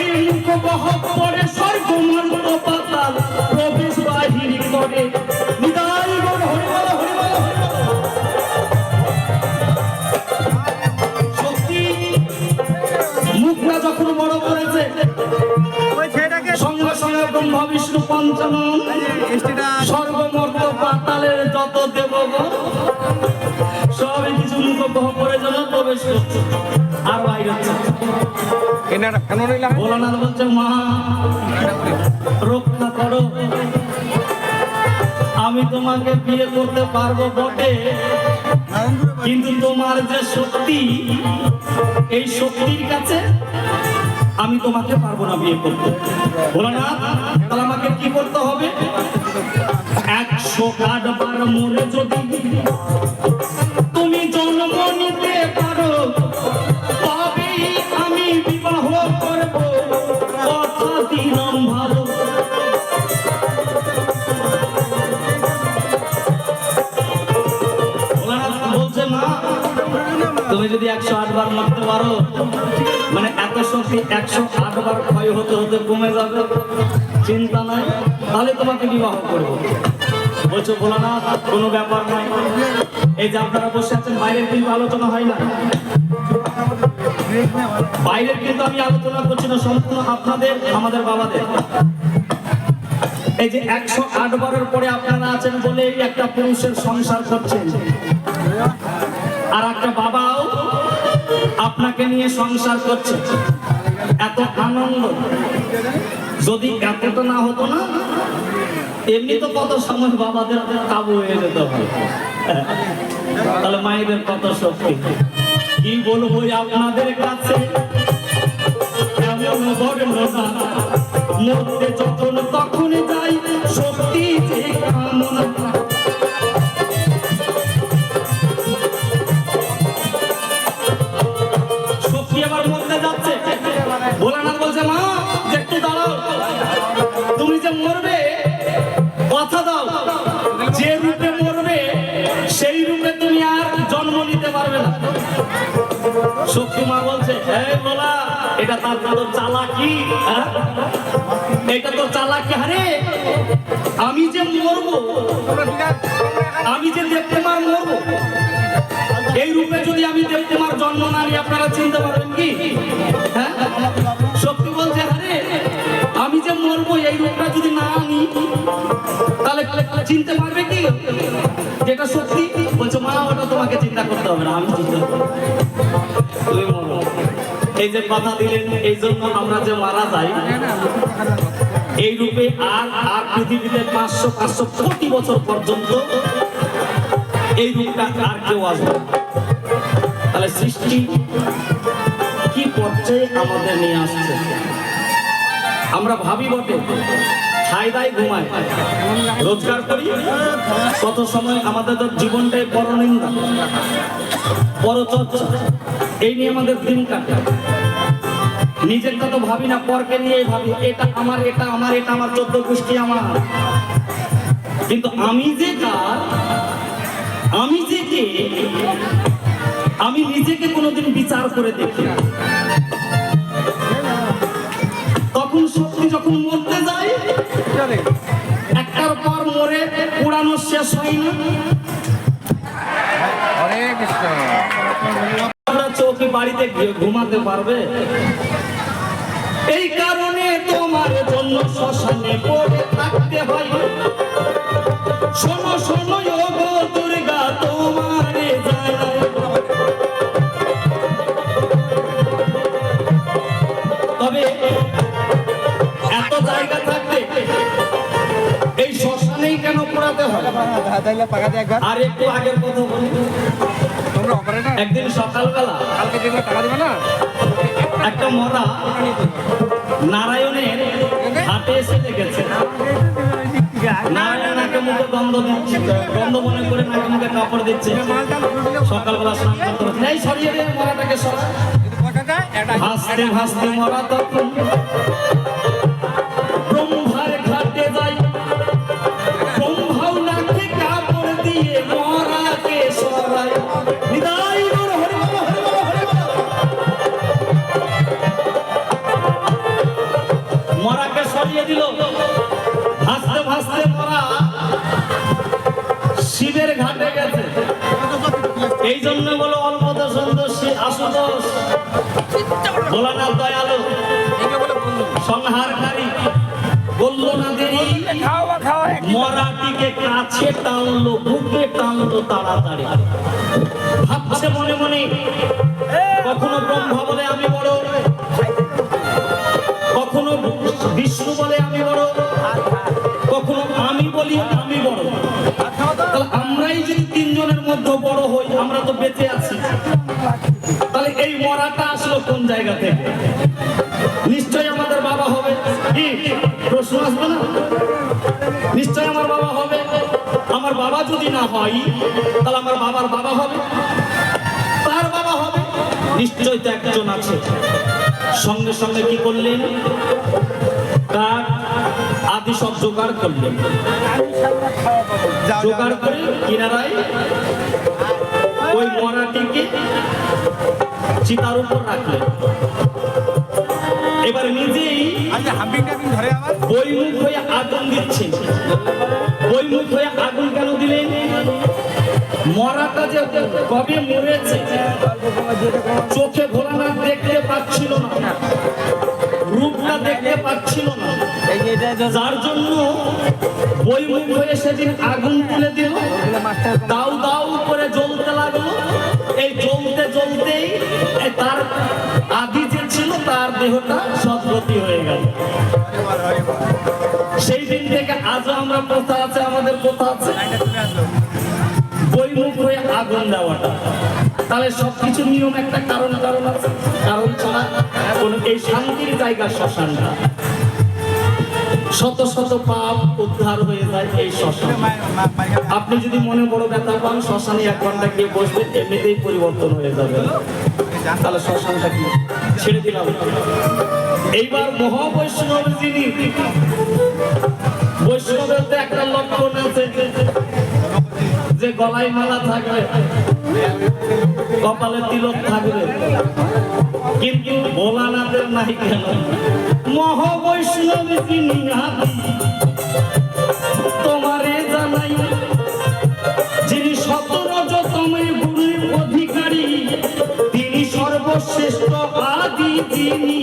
এই মুখ বহক করে স্বর্গ মন্ত্র পাতাল প্রবেশ বাহির করে নিদাই বড় হরি বল হরি বল হরি বল। শক্তি মুখটা যখন বড় করেছে, সঙ্গে সঙ্গে ব্রহ্মা বিষ্ণু পঞ্চানন সর্বমর্ত পাতালের যত দেবগণ সবই কিছু মুখ করে যেন প্রবেশ করছে আর বাইরে হচ্ছে। ভোলানাথ বলছে, মা রক্ষা করো, আমি তোমাকে বিয়ে করতে পারবো বটে, কিন্তু তোমার যে শক্তি, এই শক্তির কাছে আমি তোমাকে পারবো না বিয়ে করতে। ভোলানাথ তাহলে আমাকে কি করতে হবে? 108 বার মরে যদি তুমি জন্ম নিতে পারো, তবেই আমি বিবাহ করব, কথা দিলাম ভালো। ভোলানাথ বলছে, মা তুমি যদি 108 বার মরতে পারো, মানে এত শক্তি 108 বার ক্ষয় হতে হতে কমে যাবে, চিন্তা নাই, তাহলে তোমাকে বিবাহ করবো। বলছো ভোলানাথ কোনো ব্যাপার নয়, এই যে আপনারা বসে আছেন বাইরের কিন্তু আলোচনা হয় না, বাইরের কিন্তু আমি আলোচনা করছি না, সম্পূর্ণ আপনাদের আমাদের বাবাদের। এই যে 108 বারের পরে আপনারা আছেন বলে একটা পুরুষের সংসার করছেন, আর একটা বাবাও আপনাকে নিয়ে সংসার করছে, এত আনন্দ। যদি এতটা না হতো না, এমনি তো কত সময় বাবাদের কাবু হয়ে যেতে হয়, তাহলে মায়েদের কত শক্তি। কি বলবো আপনাদের কাছে, এমন বর্ণনা মরতে যখন তখন যাই শক্তি যে কামনা। শক্তি আবার মরতে যাচ্ছে, ভোলানাথ বলছে মা একটু দাঁড়াও, তুমি যে মরবে কথা দাও, যে রূপে মরবে সেই রূপে তুমি আর জন্ম নিতে পারবে না। শক্তি মা বলছে এই বলা, এটা তার তো চালাকি, এটা তো চালাকি। আরে আমি যে মরবো, আমি যে দেবতেমার মরবো, এই রূপে যদি আমি দেবতেমার জন্ম না নিই আপনারা চিনতে পারবেন কি? হ্যাঁ, শক্তি বলছে আরে আমি যে মরবো এই রূপটা যদি না আনি তাহলে চিনতে পারবে কি? যেটা সত্যি বলছে মা ওটা তোমাকে চিন্তা করতে হবে না, আমি চিন্তা করবো, তুমি মরো। এই যে কথা দিলেন, এই জন্য আমরা যে মারা যাই এই রূপে আর আর পৃথিবীতে 500 কোটি বছর পর্যন্ত এই রূপটা আর কেউ আসবে। তাহলে সৃষ্টি কি পর্যায়ে আমাদের নিয়ে আসছে। আমরা ভাবি বটে খাই দাই ঘুমাই রোজগার করি, কত সময় আমাদের তো জীবনটাই পরনিন্দা পরচর্চা, এই নিয়ে আমাদের দিন কাটে। নিজেরটা তো ভাবি না, পরকে নিয়েই ভাবি, এটা আমার, এটা আমার, এটা আমার 14 গোষ্ঠী আমার। কিন্তু আমি যে কার, আমি যে কে, আমি নিজেকে কোনোদিন বিচার করে দেখি না। তখন শক্তি যখন মরতে যায়, একটার পর মরে পুরানো শেষ হয় না। আমরা চৌকি বাড়িতে গিয়ে ঘুমাতে পারবে? এই কারণে তোমার জন্য শ্মশানে পড়ে থাকতে হয়। শোনো শোনো ও গো দুর্গা তোমারে জানাই, তবে এত জায়গা থাকতে এই শ্মশানেই কেন পোড়াতে হয়? আর একটু আগের কথা বলি, একদিন সকালবেলা একটা মরা নারায়ণের হাটে এসে দেখেছে। নারায়ণ নাকে মুখে গন্ধ দিচ্ছে, গন্ধ মনে করে নাকে মুখে কাপড় দিচ্ছে। সকালবেলা স্নান করতে হচ্ছে, এই সরিয়ে দিয়ে মরাটাকে সরা। হাসতে হাসতে মরা তখন ব্রহ্মার ঘাটে যায়, ব্রহ্মাও নাকে কাপড় দিয়ে মরাকে সরায়। নিতাই গৌর হরি বল, হরি বল, হরি বল। মরাকে সরিয়ে দিল। ভাসতে ভাসতে মরা শিবের ঘাটে গেছে। এই জন্য বলো অল্পত সুন্দর আশুতোষ, ভোলানাথ দয়ালু, সংহারকারী, বলল না দেরি, মরাটিকে কাছে টানলো, বুকে টানলো তাড়াতাড়ি। ভাবছে মনে মনে, কখনো ব্রহ্মা বলে আমি বড়, কখনো বিষ্ণু বলে আমি বড়, কখনো আমি বলি আমি বড়। তাহলে আমরাই যদি তিনজনের মধ্যে বড় হই, আমরা তো বেঁচে আছি, তাহলে এই মরাটা আসলো কোন জায়গা থেকে? নিশ্চয়ই আমাদের বাবা হবে। কি প্রশ্ন আসবে না? নিশ্চয়ই আমার বাবা হবে। আমার বাবা যদি না হয় তাহলে আমার বাবার বাবা হবে, তার বাবা হবে, নিশ্চয়ই তো একজন আছে। সঙ্গে সঙ্গে কি করলেন? কাঠ আদি সব জোগাড় করলেন। জোগাড় করে কিনারায় ওই মরাটিকে চিতার উপর রাখলেন। এবার নিজেই বইমুখ হয়ে আগুন দিচ্ছেন। বইমুখ হয়ে আগুন কেন দিলেন? মরাটা যে কবে মরেছে চোখে ভোলানাথ দেখতে পাচ্ছিল না, রূপটা দেখতে পাচ্ছিল না, যার জন্য বইমুখ হয়ে সেদিন আগুন তুলে দিল। দাউ দাউ করে জ্বলতে লাগলো। এই জ্বলতে জ্বলতেই তার আদি যে ছিল তার দেহটা সদ্গতি হয়ে গেল। সেই দিন থেকে আজও আমরা প্রথা আছে, আমাদের প্রথা আছে বইমুখ হয়ে আগুন দেওয়াটা। তাহলে সবকিছু নিয়ম একটা কারণ আছে, কারণ ছাড়া কোন এই শান্তির জায়গা শ্মশানটা, শত শত পাপ উদ্ধার হয়ে যায় এই শ্মশান। আপনি যদি মনে বড় ব্যথা পান, শ্মশানে 1 ঘন্টা গিয়ে বসবেন, এমনিতেই পরিবর্তন হয়ে যাবে। তাহলে শ্মশানটা কি ছেড়ে দিলাম। এইবার মহাবৈষ্ণব যিনি, বৈষ্ণবের তো একটা লক্ষণ আছে যে গলায় মালা থাকবে, কপালে তিলক থাকবে, কিন্তু ভোলানাথের নাই কেন? মহাবৈষ্ণব যিনি তোমারে জানাই, যিনি 17 গুণের অধিকারী, তিনি সর্বশ্রেষ্ঠ আদি যিনি।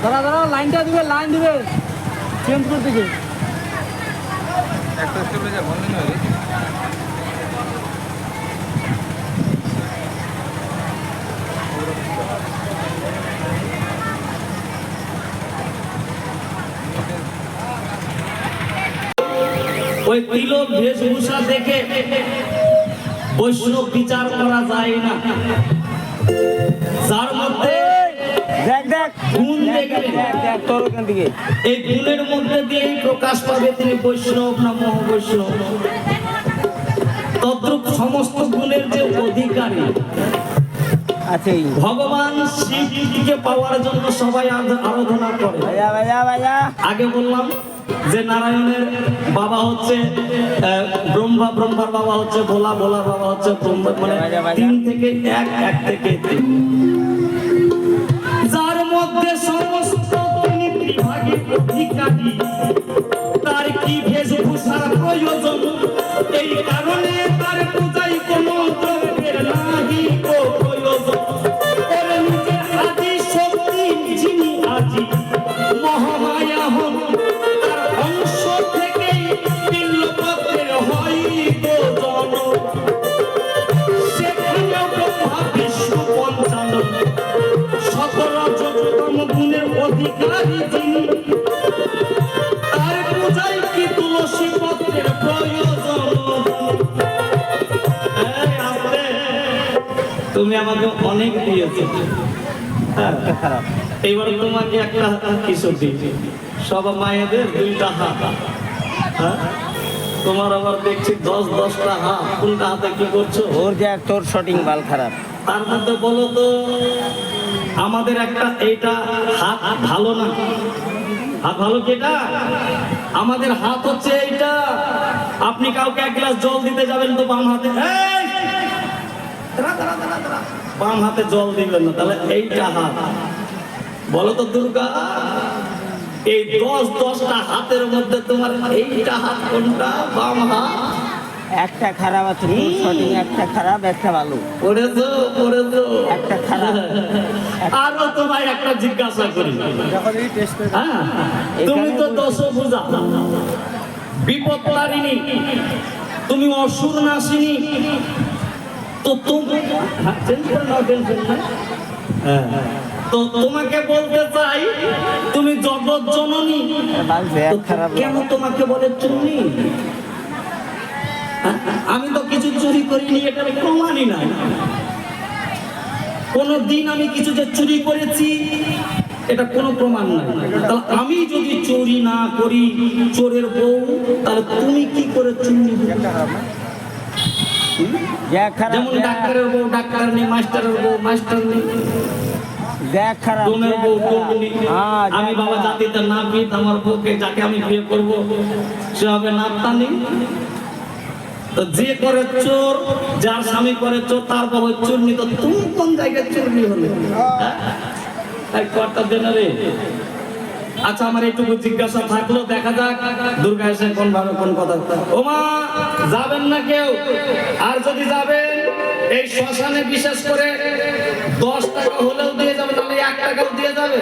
দাঁড়া লাইনটা দিবে, লাইন দিবে চেঞ্জ করতে গিয়ে। ওই তিলক বেশভূষা দেখে বৈষ্ণব বিচার করা যায় না। যার মধ্যে দেখ গুণ দেখবে, তোর ওখান থেকে এই গুণের মধ্যে দিয়েই প্রকাশ পাবে তিনি বৈষ্ণব না মহাবৈষ্ণব। তদ্রূপ সমস্ত গুণের যে অধিকারী আছে। ভগবান শিবকে পাওয়ার জন্য সবাই আরাধনা করে। ভাইয়া আগে বললাম যে নারায়ণের বাবা হচ্ছে ব্রহ্মা, ব্রহ্মার বাবা হচ্ছে ভোলা, ভোলার বাবা হচ্ছে ব্রহ্মা, মানে 3 থেকে 1, 1 থেকে 3। যার মধ্যে সমস্ত তিনি বিভাগের অধিকারী, তার কি বেশভূষার প্রয়োজন? এই কারণে তার পূজাই কোনো দ্রব্যের নাহি কো প্রয়োজন। ওর নিজের আদি শক্তি যিনি আজি মহামায়া হন, তার অংশ থেকেই তিলপত্রের হয় গো জন। সেখানেও ব্রহ্মা বিষ্ণু পঞ্চানন, 17 গুণের অধিকারী যিনি, তার পূজায় কি তুলসী পত্রের প্রয়োজন? তুমি আমাকে অনেক দিয়েছো, খারাপ। এবার তোমাকে একটা কিছু দিই। সব মায়েদের 2টা হাত, হ্যাঁ? তোমার আবার দেখছি 10-10টা হাত। কোনটা হাতে কি করছো? ওর যে তোর শটিং বাল খারাপ। তার মধ্যে বলো তো আমাদের একটা এইটা হাত ভালো না? হাত ভালো কি এটা? আমাদের হাত হচ্ছে এইটা। আপনি কাউকে 1 গ্লাস জল দিতে যাবেন তো বাম হাতে, এই! বাম হাতে জল দিবেন না, তাহলে এইটা হাত। বলো তো দুর্গা, এই 10-10টা হাতের মধ্যে তোমার এইটা হাত কোনটা? বাম হাত। একটা খারাপ আছে তোর শটিং, একটা খারাপ একটা ভালো। পড়েছো। একটা খারাপ। আরো তোমায় একটা জিজ্ঞাসা করি, হ্যাঁ? তুমি তো দশভুজা, বিপত্তারিণী, তুমি অসুর নাশিনী, তো তো তোমাকে বলতে চাই তুমি জগৎ জননী। তো কেন তোমাকে বলে চুনি? আমি তো কিছু চুরি করিনি, এটার প্রমাণই নাই। কোনদিন আমি কিছু যে চুরি করেছি এটা কোনো প্রমাণ নাই। তাহলে আমি যদি চুরি না করি, চোরের বউ, তাহলে তুমি কি করে চুরি? যেমন ডাক্তারের বউ ডাক্তার নেই, মাস্টারের বউ মাস্টার নেই, তোমার বউ তুমি। আমি বাবা জাতিতে নাপিত, আমার বউকে যাকে আমি বিয়ে করব সে হবে নাপতানি। তো যে করে চোর, যার স্বামী করে চোর, তার বউ চুরনি। তো তুমি কোন জায়গায় চুরনি হলে? কর্তা দেন রে। আচ্ছা, আমার এইটুকু জিজ্ঞাসা থাকলো, দেখা যাক দুর্গা এসে কোন ভাবে কোন কথা। ওমা যাবেন না কেউ? আর যদি যাবেন এই শ্মশানে বিশেষ করে 10 টাকা হলেও দিয়ে যাবে, নাহলে 1 টাকাও দিয়ে যাবে।